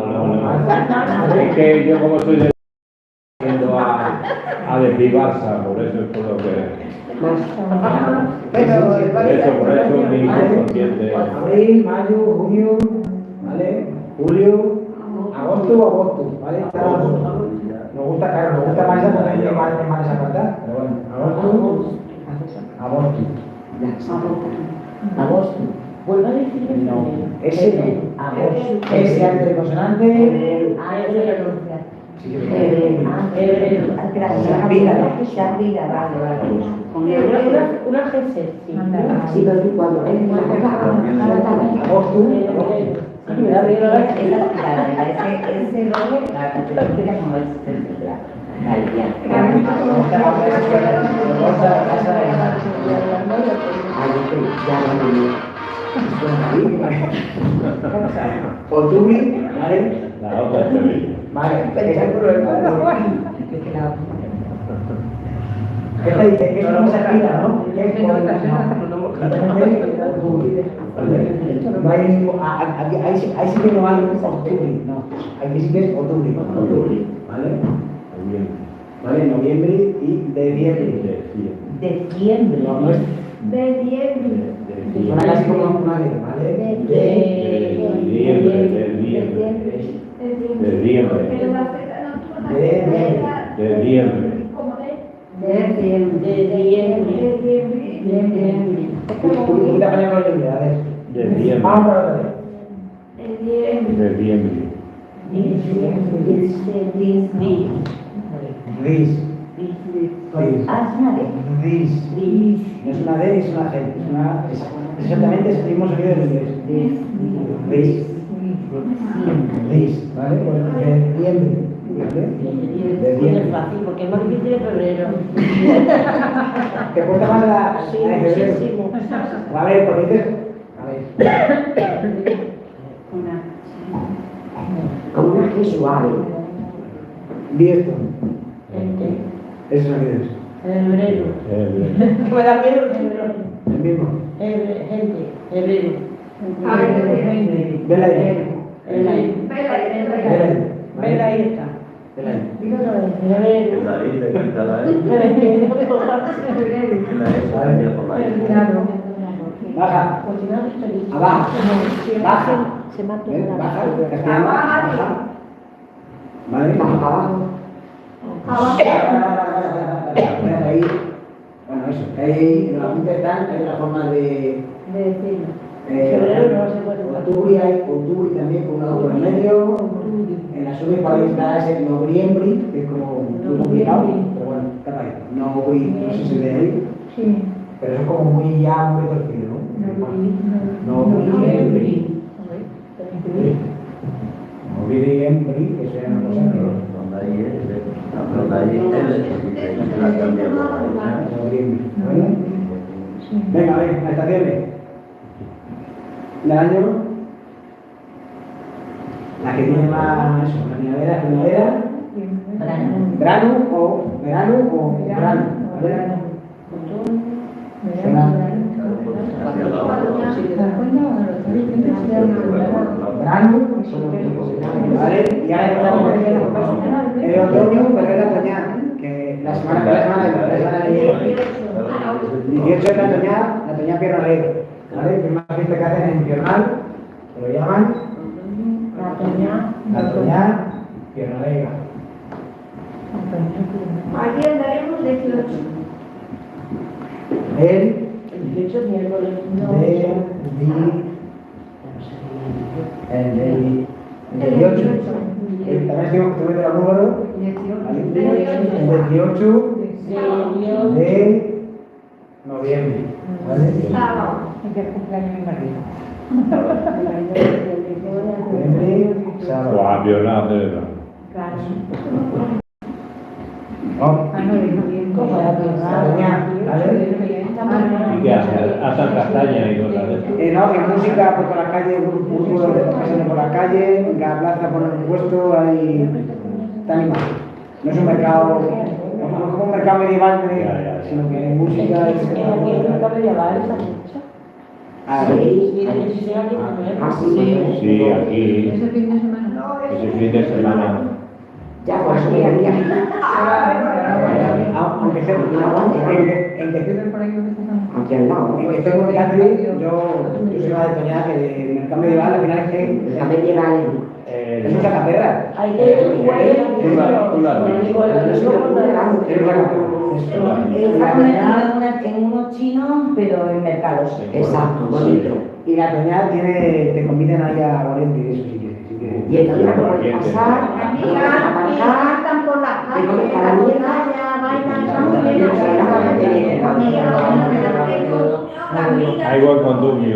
Es que yo como estoy yendo a decir Barça, por eso es por lo que. Por eso mi inconsciente. Abril, mayo, junio, ¿vale? Julio, agosto, ¿vale? Nos gusta, claro, nos gusta más esa porque hay más esa carta, pero bueno, agosto. Vuelvo a decir que No, ese no. Agosto. Ese antes de consonante. Una GC, sí. Sí, pero tú cuando eres Agosto. Ese doble, la categoría como es central. Octubre, ¿vale? La otra es Sevilla. Vale, esta dice que es una salida, ¿no? No hay ningún. Ahí sí que no hay octubre, no. Aquí sí que es octubre. ¿Vale? Vale, noviembre y diciembre. Diciembre. No, no es. De diciembre. Suena casi como una D, ¿vale? Del diciembre. Pero la fecha no De diciembre. ¿Cómo es? Tú te apañas con la idea, a ver. De diciembre. Vamos por otra vez. De diciembre. Ris. Ah, es una D. Ris. No es una D ni es una G. Exactamente es el mismo sonido del inglés. Ris. Ris. ¿Vale? Pues de diciembre. ¿Vale? De Es diciembre. fácil, porque es más difícil de febrero. ¿Te cuesta más la Sí, de febrero? muchísimo. A ver, ¿por qué dices? A ver. Como una G suave. Di esto. Ese sonido es. Febrero. Febrero. Me da miedo el febrero. El mismo. Gente, febrero. Vela ahí. Vela ahí. Vela ahí. Vela ahí está. Vela ahí. Dilo otra vez. Febrero. La I, le quita la I. La S cambia por la I. Baja. Abajo. Baja. Se mató ¿Ves? una. Baja. Castellano. Baja. ¿Vale? Abajo. Ahí. Bueno, eso. Ahí en la punta están, hay otra forma de. De decirlo. Febrero no se puede jugar. Octubre hay octubre también con una O por el medio. En la sube para ahí está ese noviembre, que es como muy complicado, pero bueno, está para ahí. No sé si ve ahí, Sí. pero eso es como muy ya muy torcido, ¿no? Noviembre. Noviembre, que sea una cosa, pero. Donde hay L, donde hay L, la cambia por la I. Noviembre, ¿vale? Venga, a ver, las estaciones. ¿Del año? La que tiene más eso, la primavera, verano o verano. ¿Vale? Suena. Verano, ¿vale? Y ahora estamos en el otoño, pero es la otoñal, que la semana de 18 es la otoñal Pierna Alegre, ¿vale? Que es una fiesta que hacen en Piernal, que lo llaman la otoñal Pierna Alegre. Aquí andaremos 18. El 18 miércoles. el 18. También tengo que meter el número. El 18 de noviembre. ¿Vale? Sábado. Noviembre, sábado. Guau, Piernal, de verdad. ¿No? ¿Cómo era ¿Y qué hacen? Hacen castañas y cosas de eso. No, que música pues, por la calle, fútbol pasando por la calle, en cada plaza ponen un puesto, ahí está animado. No es un mercado, no es como un mercado medieval, sino que hay música y se Sí, aquí. Ese fin de semana. Ya, pues mira. aunque sea Aquí al lado. en que estoy con Catri, yo soy más de Toñada que de mercado medieval, al final es que La medieval. es mucha caperra. Hay que En unos chinos, pero en mercados. Exacto, bonito. Y la Toñada te convidan ahí a Valente, eso sí que. Y el día que puedes pasar, aparcar, Están por la y comer Hay buen condumio.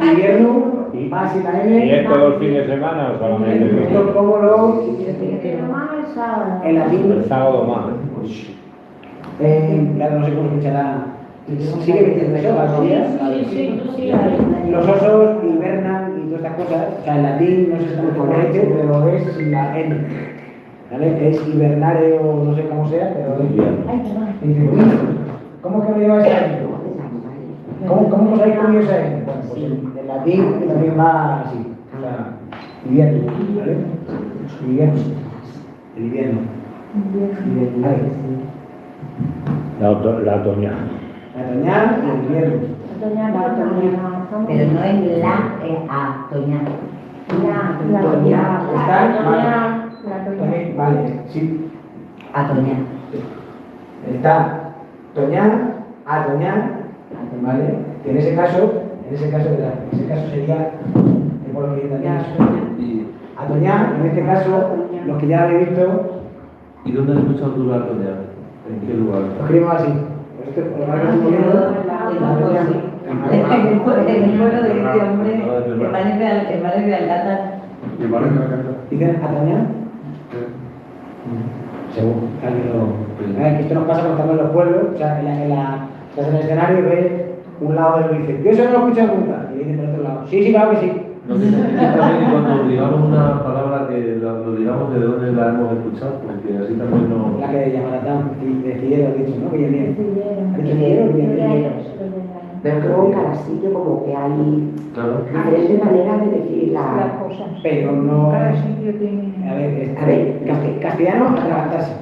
Invierno, más y la ¿Y es todo el N. fin de semana o solamente Esto como lo en la el sábado más? claro, no sé cómo escuchará. Sigue metiendo eso, las días. Sí. Los osos hibernan y todas estas cosas. O sea, en latín no sé cómo se correcto, pero es la N. ¿Vale? Es hibernare o no sé cómo sea, pero es. Y dice, ¿cómo que me lleva esa N? ¿Cómo os habéis comido esa N? Bueno, pues en latín también va así. O sea, invierno, ¿vale? Invierno. El invierno. La otoñal. La otoñal y el invierno. Pero no es la, es atoñar. La toña. Está mal. La toña. Vale, sí. Atoñar. Está toñal, atoñal, ¿vale? Que en ese caso sería, que por lo que también es atoñal, en este caso, los que ya habéis visto, ¿Y dónde has escuchado tú la tonea? ¿En qué lugar? lo escribimos así. Esto, por lo que estoy viendo, En el pueblo de este hombre, hermanos de Aldata. Y vale que la canta. ¿dicen atoñal? Según alguien lo... A ver, que esto nos pasa cuando estamos en los pueblos, o sea, estás en el escenario y ves un lado del dice, yo eso no lo he escuchado nunca, y dicen por otro lado, sí, claro que sí. No sé si también cuando digamos una palabra que lo digamos de dónde la hemos escuchado, porque así también no... La que llamará decidieron, dicho, ¿no? Que ya viene. Pero creo que en cada sitio como que hay Claro. diferentes maneras de decir Las la... cosas. Pero no... Cada sitio tiene. A ver, castellano, atragantarse.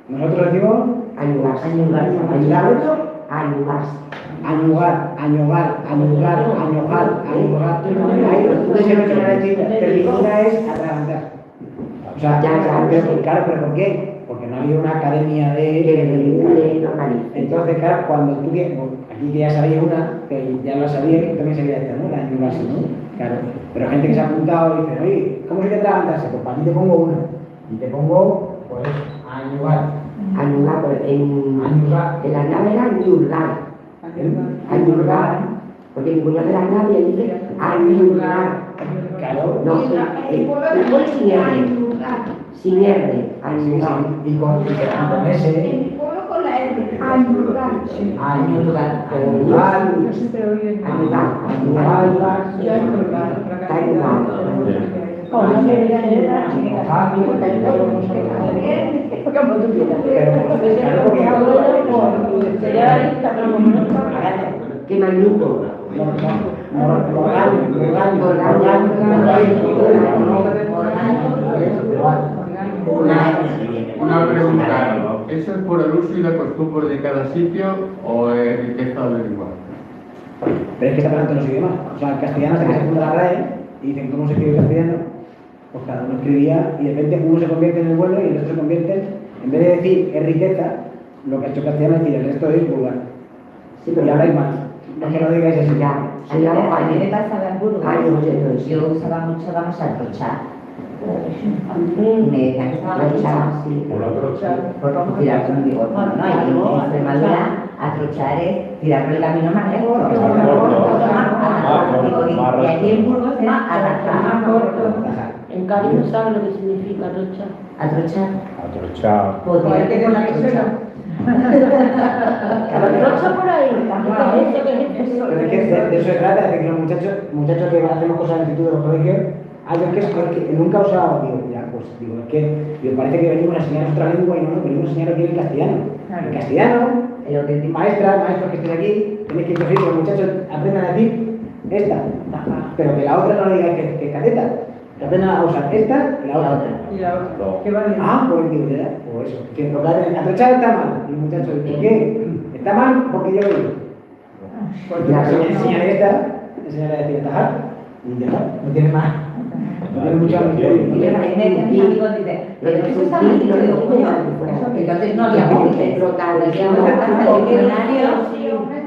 Nosotros decimos Añugarse. Añugarse. añugar. Ahí siempre se me ha dicho, termina es atragantar. O sea, pero ¿por qué? Porque no había una academia de... Entonces, claro, cuando tú quieres... Aquí que ya sabéis una, que ya lo sabía, que también sería esta, ¿no? La añugarse, ¿no? Claro. Pero gente que se ha apuntado y dice, oye, ¿cómo se te atragantarse? Pues para ti te pongo una. Y te pongo, pues, añugar. Añugar, en la nave era añugar. Porque en ninguna de las naves dice añugar. Claro. No, sin R, añugar. Y con ese... En mi pueblo con la R. Añugar. Yo siempre he oído en Qué magnífico. Una pregunta, ¿eso es por el uso y la costumbre de cada sitio o en qué estado del lenguaje? Pero es que está pasando en los idiomas. O sea, el castellano hasta que se funda la RAE y dicen cómo se escribe el castellano, pues cada uno escribía y de repente uno se convierte en el bueno y el otro se convierte, en vez de decir es riqueza, lo que ha hecho castellano es decir el resto es vulgar. Sí, Y habláis mal. No que no digáis eso. A mí me pasaba en Burgos. Yo usaba mucho, vamos a trochar. Me decían que estaba trochar. Por la trocha. Por tirar con un bigote. No, y en Extremadura, a trochar es tirar por el camino más lejos. Y aquí en Burgos es atrachar. En Cádiz no sabe lo que significa trochar. Atrochar. Atrochar. Pues tirarte con la trocha. Trocha por ahí. ¿Qué es eso? Pero es que de eso se trata, de que los muchachos que hacemos cosas en el instituto de los colegios, yo es que nunca he usado, es que parece que venimos a enseñar otra lengua y no, venimos a enseñar aquí el castellano. En castellano, maestros que estén aquí, tenéis que decir que los muchachos aprendan a decir esta, pero que la otra no le diga que es cateta, que aprendan a usar esta y la otra. Y la otra. ¿Qué vale? Pues digo, ¿verdad? Pues eso, que lo que atrochar está mal, y el muchacho, ¿por qué? Está mal porque yo lo digo. Enseñaré a decir atajar, y ya está, no tiene más. No tiene mucha Y me decían mis amigos, dicen, pero eso está mal dicho, digo, coño, entonces no había móviles. Decíamos hasta el diccionario,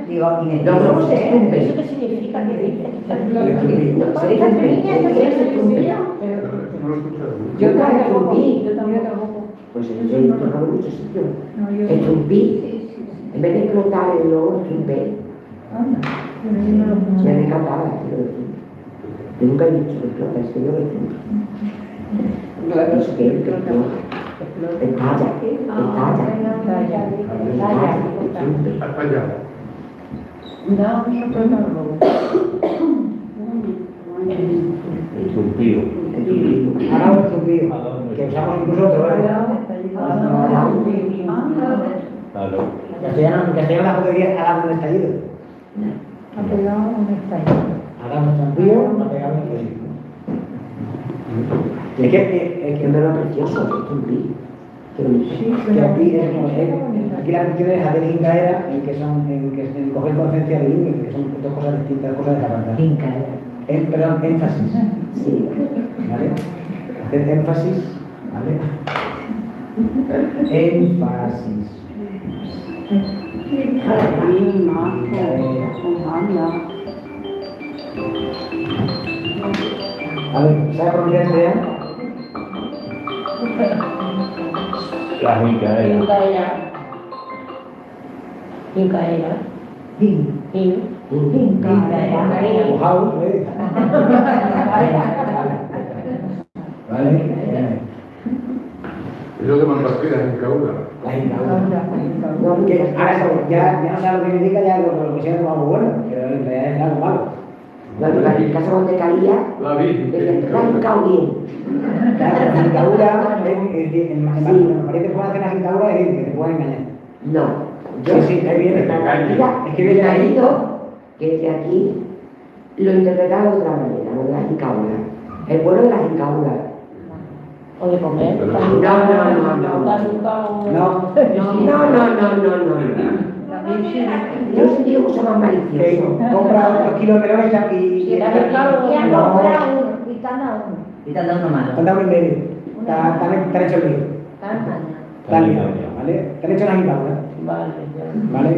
digo, y me ¿Eso qué significa? ¿Qué dice? No lo he escuchado. Yo también. Yo también tampoco. Pues yo he tocado en muchos sitios. El trumpí, en vez de explotar el lobo, el trumpé. Me encantaba decirlo de trumpé. Yo nunca he dicho que explota, es que yo lo trumpé. No sé qué, estalla. Hasta allá. El zumbido. Ahora un zumbido, que usamos incluso otro verbo. Claro. En castellano la podría haga un estallido. Ha pegado un estallido. Haga un zumbido, ha pegado un estallido. Es que Es un verbo precioso, el trumpí. Que aquí es como, aquí la función es hacer incaera, en que coger conciencia del límite, que son dos cosas distintas, cosas de la pantalla. Perdón, énfasis. Sí. ¿Vale? Hacer énfasis, ¿vale? Énfasis. A ver, ¿sabe pronunciar este ya? La Micaela. Micaela. How, ¿eh? Vale. Eso que mandas piedras en Caura. La incaura. Que ahora ya no sabe lo que significa, ya lo que sea es algo bueno, pero en realidad es algo malo. En el caso donde caía, La vi. decían, la hincao bien. Claro, la incaura, en Madrid pueden hacer la incaura y que te pueden engañar. No. Sí, sí, ahí viene. Mira, Es que viene ahí. marido, que es de aquí, lo interpretaba de otra manera, lo de las incauras. El vuelo de las incauras. O de comer. Pero- No. Yo he sentido mucho más Que malicioso. compra 2 kilos de melones y Era mercado, Ya no, no, era uno, y cada uno. Y te han dado uno malo. han dado 1,5. Están hecho el lío. Están liados, ¿vale? Están hechos las incauras, Vale, ¿vale?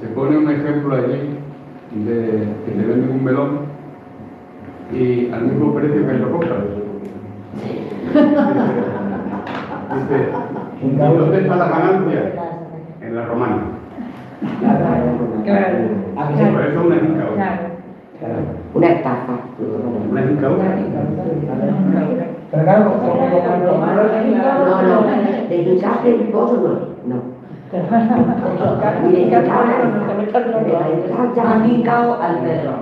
Se pone un ejemplo allí de que te venden un melón y al mismo precio que lo compras. Dice, ¿y dónde está la ganancia? En la romana. Claro. ¿A que Por sí? eso una incaura. Claro. Una estafa. Una incaura. Pero claro, No. De hincaje el pollo no. Ni de hincar Han hincado al perro.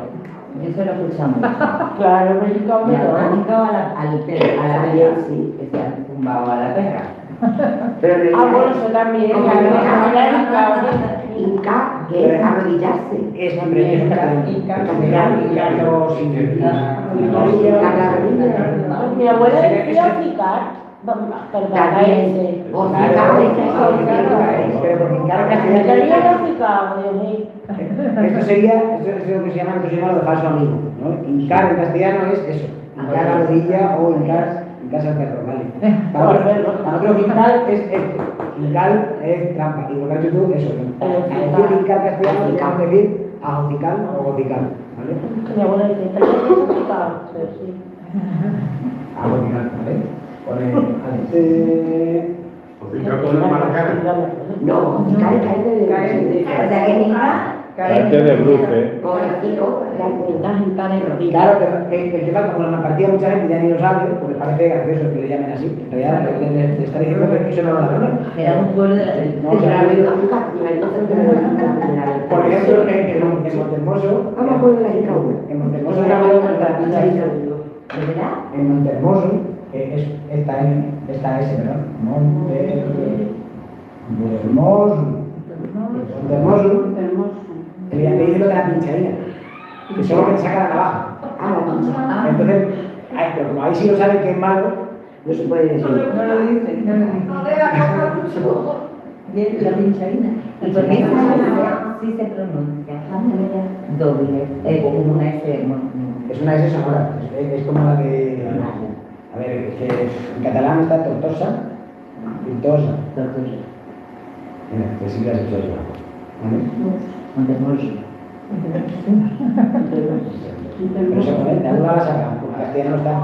Eso lo escuchamos. Claro, me hincao Han menos. hincado al perro, a la perra, sí, que se han zumbado a la perra. Pero en Ah, bueno, realidad, eso también. como Claro, hincar, la hincao. hincar, que es arrodillarse. es hombre, es catalán. Hincarlo sin... Hincar la rodilla. Mi abuela decía ficar. Perdón, También. O Claro, hincar, pero porque hincar Me castellano... quería no ficar, Dios mío. Esto es lo que se llama lo de falso amigo, ¿no? Hincar en castellano es eso, hincar la rodilla o hincarse al perro, ¿vale? Para nosotros hincar es esto, hincar es trampa, y lo que has dicho tú, eso, ¿no? Al decir hincar castellano tenemos que decir ajocical o gocical, ¿vale? Que mi abuela dice, te quería no ficar, pero sí. Ajocical, ¿vale? Pone, O hincar con una mala cara. No, hincar es caer de... O sea que hinca, Caerte de bruce. Con el tiro, Hincar de rodillas. claro, pero el tema, como la partida mucha gente ya ni lo sabe, pues les parece gracioso que le llamen así. En realidad, le está diciendo que eso no lo hace. era un pueblo de la No, Pero claro. la verdad, nunca, no sé qué me Por ejemplo, en Montehermoso, No me acuerdo de la hincaura. en Montehermoso grabado la pinchaína. ¿De verdad? En Montehermoso, es esta S, ¿verdad? Montehermoso, le dice lo de la pinchaína, que solo que te saca la navaja. Ah, la pincha. Entonces, pero como ahí sí lo saben que es malo, No se puede decir. No lo dice, no lo dice. No le hagas mucho. Bien, la pinchaína. Y porque esa sí se pronuncia doble, como una S. es una S sonora, es como la de... A ver, es que en catalán está tortosa, pintosa. Mira, que sí que has hecho eso. ¿Vale? Pero eso, ¿vale? De alguna la sacan, porque en castellano no está.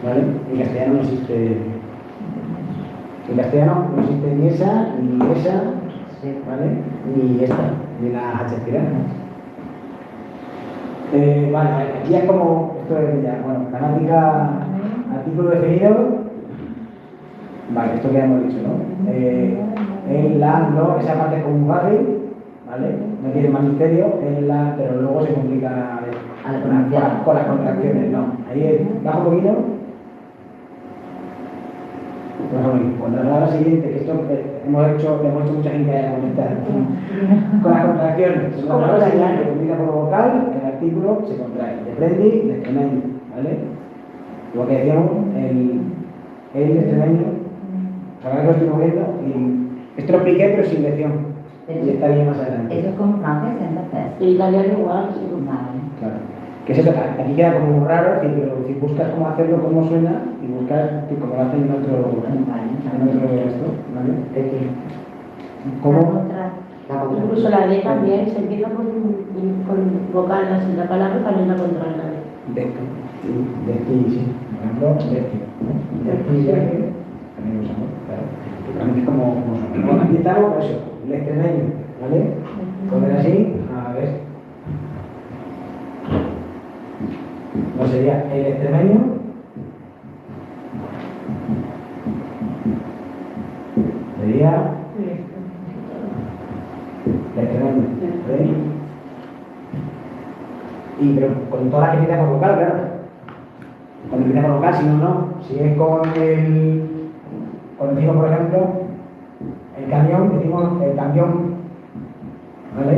¿Vale? En castellano no existe. En castellano no existe ni esa, ¿vale? Ni esta, ni la H espiral. Vale, aquí es como. Esto es ya, bueno, gramática, artículo definido. Vale, esto que ya hemos dicho, ¿no? El, la, no, esa parte es como muy fácil, ¿vale? No tiene más misterio, pero luego se complica con las contracciones, ¿no? Ahí bajo un poquito. Cuando la palabra siguiente, que esto hemos hecho mucha gente a comentar, con las contracciones, la palabra siguiente comienza por lo vocal, el artículo se contrae, de prendi, de extremeño, ¿vale? Lo que decíamos, el extremeño ahora que lo estoy moviendo y esto lo expliqué pero sin lección. Y estaría más adelante. Eso es como francés, entonces. El italiano igual, sí. Vale. Claro. Que eso aquí queda como muy raro, pero si buscas cómo hacerlo, cómo suena, y buscas cómo lo hacen en otro esto, ¿vale? ¿Cómo? Incluso la D también se empieza con vocales en la palabra y también la contraria. Desti, sí. Por ejemplo, desti viaje, también lo usamos, claro. Realmente como suena. Bueno, aquí estamos, por eso, el extremeño, ¿vale? Poner así, a ver. No sería el extremeño. Sería el extremeño. ¿Veis? Y pero con todas las que empieza por vocal, claro. Cuando empieza por vocal, si no, no. Si es con el. Cuando decimos, por ejemplo, el camión, decimos el camión. ¿Vale?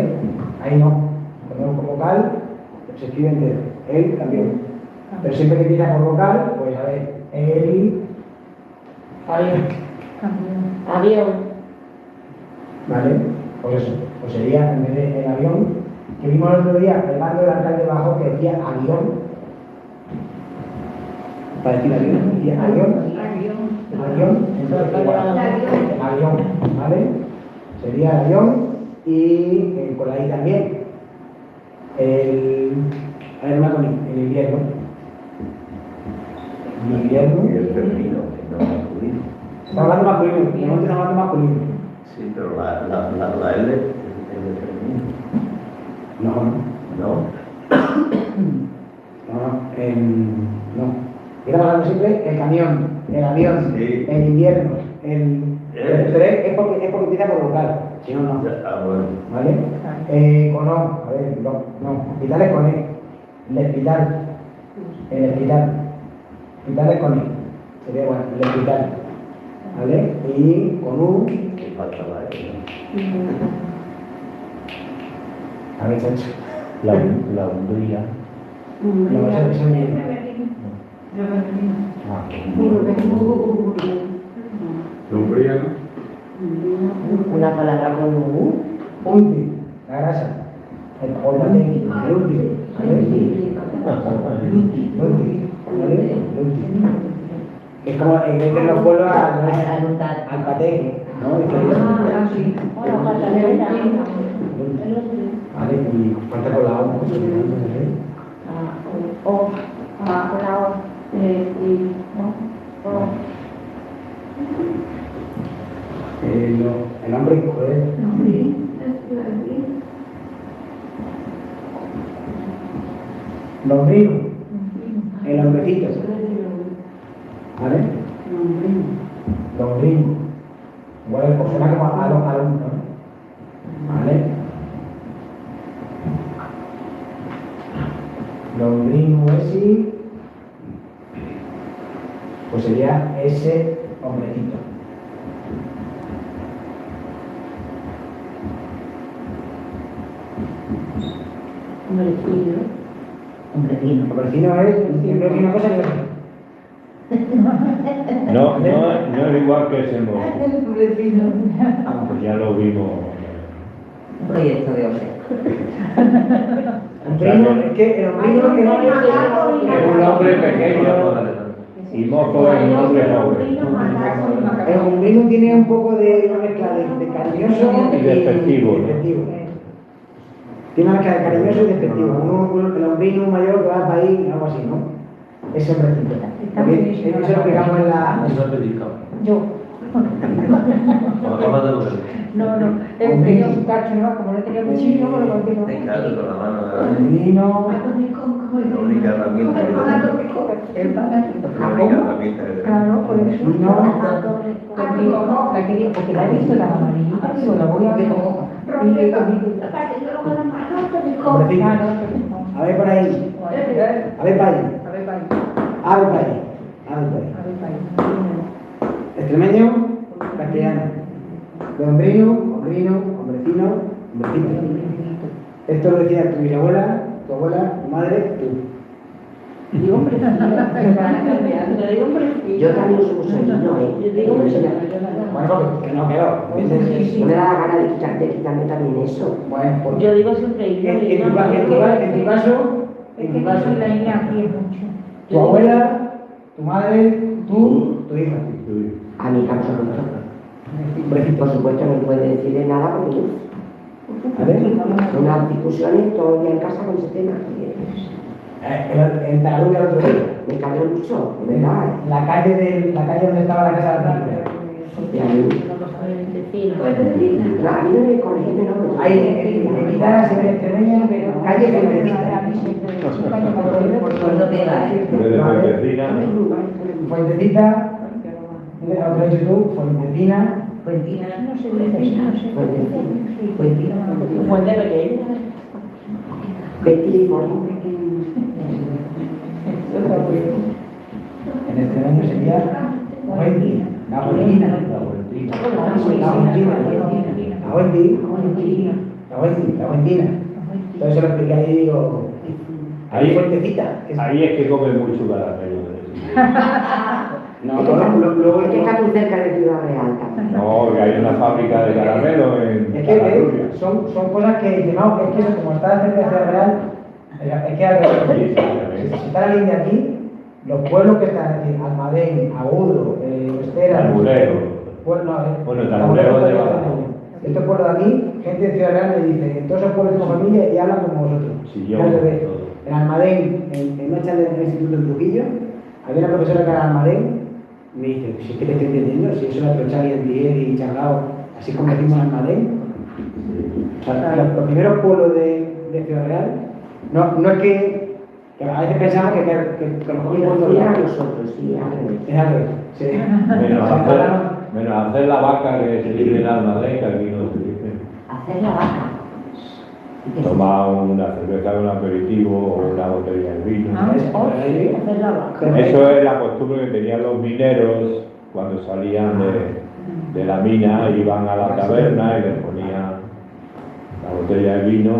Ahí no. Cuando con vocal, se escribe entero. El camión. Pero siempre que empieza por vocal, pues a ver, el Avión. ¿vale? Pues eso, pues sería en vez de el avión, que vimos el otro día, el bando del alcalde bajo que decía avión. Para decir avión, decía avión. Avión, entonces igual. Avión, ¿vale? Sería avión y con la I también. A ver, con el invierno. El invierno. Y el femenino, no masculino. Estamos hablando masculino, de momento estamos hablando masculino. Sí, pero la L es de femenino. No. No. No. Estamos hablando siempre el camión, el avión, Sí. el invierno, pero es porque empieza por vocal, si no, no. Ah, bueno. ¿Vale? Con O, a ver, no. Hospital es con E. El hospital. El hospital. Hospital es con E. Sería bueno, el hospital. ¿Vale? Y con U. Que falta la L. A ver, Sancho. La Hungría. No, eso es bien. Ah, Hungría, ¿no? Una palabra con U. Ulti, la grasa. El olmategui, el último. ¿Vale? Ulti, ¿vale? El último. Es como en vez de los pueblos al pategui, ¿no? Vale, y falta con la O. El hombre, joder. Lombrino. El hombrecito. ¿Vale? Lombrino. Igual pues suena como a los alumnos, ¿no? ¿Vale? Lombrino ese. Pues sería ese hombrecito. Hombrecino es siempre una cosa y otra. No es igual que ese modo. Pues ya lo vimos. Un proyecto de OSE. Hombrino, es que el hombrino Es un hombre pequeño y mozo es un hombre joven. el hombrino tiene un poco de una mezcla de cariñoso Y despectivo, ¿no? Tiene una mezcla de cariñoso y despectivo. El hombrino mayor que va al país, algo así, ¿no? Ese hombrecito. Eso lo explicamos en la. Eso es pellizcado. Yo. Cuando acabas de volver. No, tenía un cacho, ¿no? Como no tenía cuchillo, me lo conté. Te caes con la mano. Hombrino. La única herramienta que El pagatito. La única herramienta que Claro, por eso. La quería, porque la he visto la amarillita, digo, la voy a ver como. Hombrecito. A ver por ahí. A ver para ahí. A ver para ahí. Extremeño, castellano. De hombrino, hombrecino. Esto lo decía tu bisabuela, tu abuela, tu madre, tú. Digo hombre, yo digo hombre. Yo también uso mucho el vino, Yo digo hombre. Bueno, que no quiero. No me da la gana de quitarme también eso. Bueno, pues, Yo digo siempre hilo. en tu caso, Es que yo soy la niña aquí mucho. tu abuela, tu madre, tú, tu hija. A mi caso por supuesto no puede decirle nada porque unas discusiones todo el día en casa con ese tema. En Cataluña el otro día. Me cabreó mucho, de verdad. La calle donde estaba la casa de la película. Y a mí, a mí no me corregirme, no. Ahí, en Guitarra, se ve Extremeña, calle Fuentecita. Cuando pega, Desde Fuentecina, Fuentecita, lo que has dicho tú, Fuentecina. Fuentina, no sé, Fuentina. Fuente pequeña. Betty, En Extremeña sería Fuentina. La Fuentina. La Fuentina. Entonces se lo expliqué ahí y digo, Ahí- Fuentecita. ahí es que come mucho caramelo. Luego es que está muy cerca de Ciudad Real. No, que hay una fábrica de caramelo en es que Cataluña. son cosas que dicen, no, es que eso, como está cerca de Ciudad Real, es que al revés. Si está la línea aquí, los pueblos que están aquí, Almadén, Agudo, Estera, Tambuleo. Bueno, Tambuleo de Badajoz. estos pueblos de aquí, gente de Ciudad Real me dice, en todos esos pueblos tengo familia y hablan como vosotros. Sí, Y yo. al revés. En Almadén, en una charla del Instituto de Trujillo, había una profesora que era de Almadén y me dice, si es que te estoy entendiendo, si eso era aprovechar y antier y charlado, así como decimos en Almadén. O sea, los primeros pueblos de Ciudad Real, no es que a veces pensamos que los pueblos Pero de a nosotros, sí, al revés. es al revés. Sí. Menos hacer la vaca que se dice en Almadén, que aquí no se dice. Hacer la vaca. Tomar una cerveza, un aperitivo o una botella de vino. Hacer la vaca. Eso es la costumbre que tenían los mineros cuando salían de la mina, iban a la taberna y les ponían la botella de vino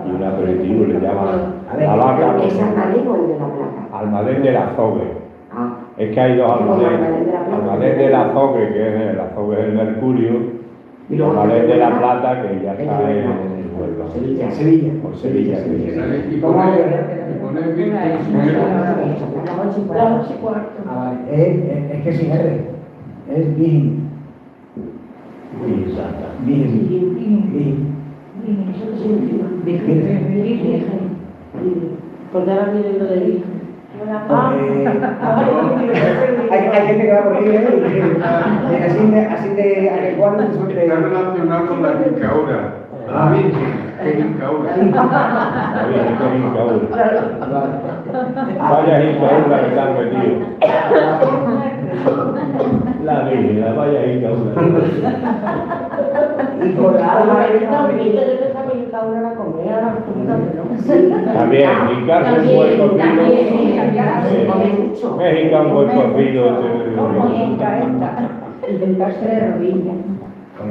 y un aperitivo, le llaman la vaca. ¿Es Almadén o el de la Plata? Almadén de la Zogue. Ah, Es que hay dos Almadén Almadén. de la Plata. Almadén de la Zogue, que es el Azogue del Mercurio, y Almadén de la Plata, que ya está en Huelva. Sevilla. Sevilla. Por Sevilla, que es. Y poner bien Las 8:15. Ah, vale. Es que sin R. Es Virgin. Y Santa. Virgin. Porque ahora viene lo de virgen. Hay gente que va por libre y así de adecuado está relacionado con la Incaura. La Virgen, que es Incaura. La Virgen, que es Incaura. Vaya Incaura que te han metido. La Virgen, la vaya Incaura. y con la alma También, hincarse un buen cocido. México un buen cocido.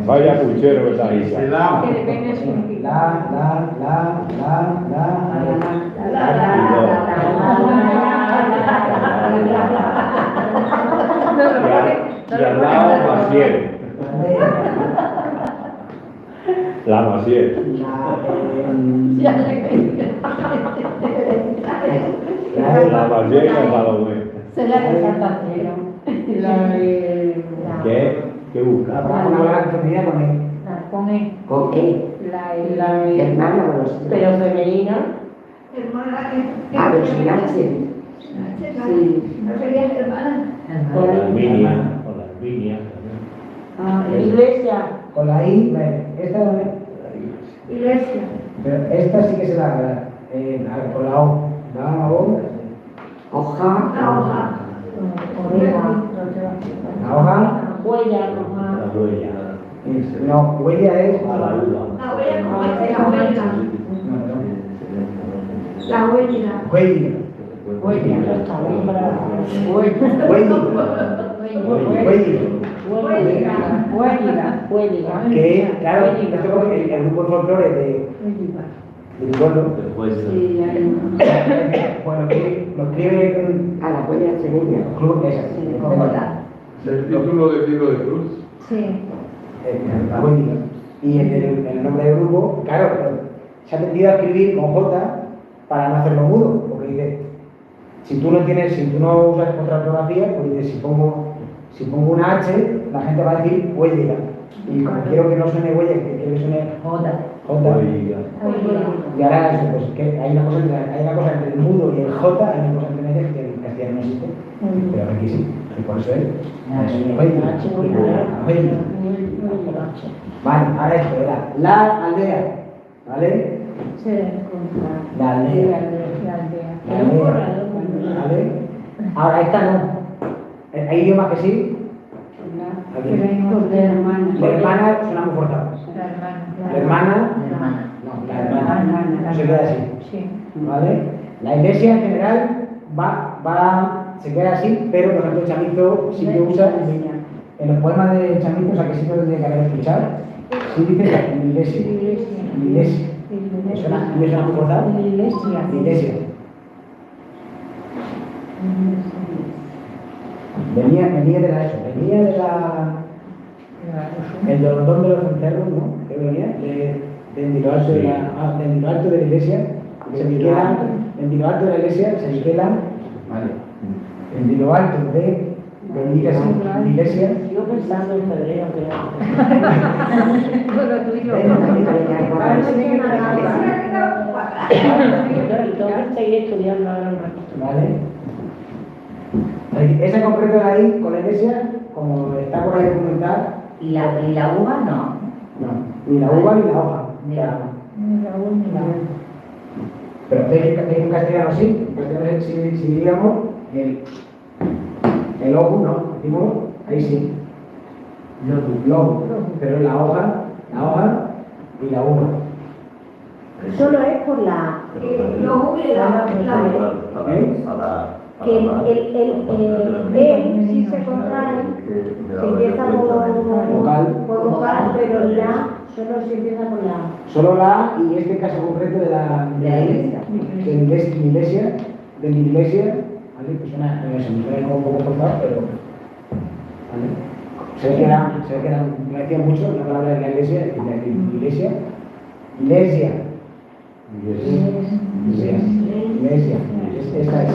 Vaya puchero que está ahí. Se lava. Que depende de su Y al lado Maciel. La Maciel. La Maciel y el Salomé. Se la resalta cero. ¿Qué busca? una gran femenina con él. Con él. ¿Con qué? Hermana o los Pero femenina. Hermana, Ah, pero sin H. Sí. no sería hermana. Con la Herminia. Con la Herminia. Iglesia. Con la I, esta no es. Iglesia. Pero esta sí que se la con la O. La O. Hoja. La hoja. La hoja. Huella. La huella. No, huella es. A la uva. La huella como es la huella. La huella. Huella. Huella. Que, claro, esto como el grupo de folclore de mi pueblo. Después. Sí, hay Bueno, lo escribe A la huella de Sevilla. Club esa. De verdad. El título del libro de Cruz. Sí. La huella. Y el nombre del grupo, claro, pero se ha tendido a escribir con J para no hacerlo mudo, porque dice, si tú no usas otra ortografía, pues dice, si pongo una H, la gente va a decir huella. Y como quiero que no suene huella, que quiero que suene Jota. J. Oiga. Y ahora eso, pues que hay una cosa entre el mudo y el J, hay una cosa entre medias que en castellano no existe, pero aquí sí, y por eso es. Vale, ahora esto era la aldea, ¿vale? La aldea. La aldea, ¿vale? Ahora esta no. Hay idiomas que sí. Aquí. de hermana. La hermana suena muy forzado. La hermana. Hermana. No, la hermana. No se queda así. Sí. ¿Vale? La iglesia en general se queda así, pero por ejemplo Chamizo sí que usa en los poemas de Chamizo, o sea que sí lo tendría que haber escuchado, sí dice la iglesia. Iglesia. ¿Me suena muy forzado? Iglesia. Venía de la eso, venía de la. El dolor de los encerros, ¿no? Que venía de lo alto de la. De lo alto de la iglesia. En lo alto de la iglesia se niquelan. Vale. En lo alto de la iglesia. Yo pensando en febrero, Con lo tuyo. Entonces seguiré estudiando ahora un ratito. ¿Vale? Esa en concreto de ahí, con la iglesia, como está por ahí documentada. ¿Y la uva no? No, ni la uva ni la hoja. Ni la uva. Ni la uva ni la uva. Pero en castellano sí, en castellano si diríamos el ojo, ¿no? Decimos, ahí sí. Lobo. Pero la hoja y la uva. Solo es por la. Que el si se contrae, se empieza por vocal, pero la solo se empieza por la. Solo la y este caso concreto de la iglesia. De mi iglesia, ¿vale? Pues suena como un poco forzado, pero. ¿Vale? Se ve que me decía mucho la palabra de la iglesia, de la iglesia. Iglesia. Esta es,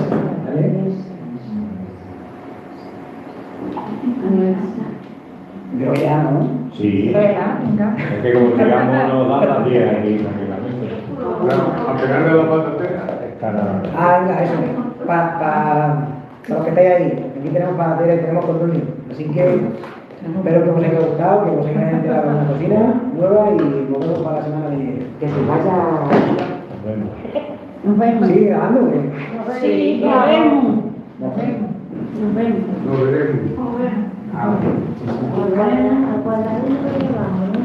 ¿vale? Pero ya, ¿no? Sí. Venga. Es que como digamos nos da las 10 aquí tranquilamente. A pegarle la patatera. Venga, eso. Para los que estáis ahí, aquí tenemos patatera y tenemos condominio. Así que espero que os haya gustado, que os haya enterado de una cocina nueva y nos vemos para la semana que viene. Que se vaya. Nos vemos. Nos vemos. ¿Sigue grabando? Sí, nos vemos. Nos vemos. Nos vemos. Nos veremos. Al cuadradito llevamos, ¿no?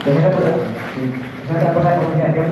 Esa es otra cosa de comunicación.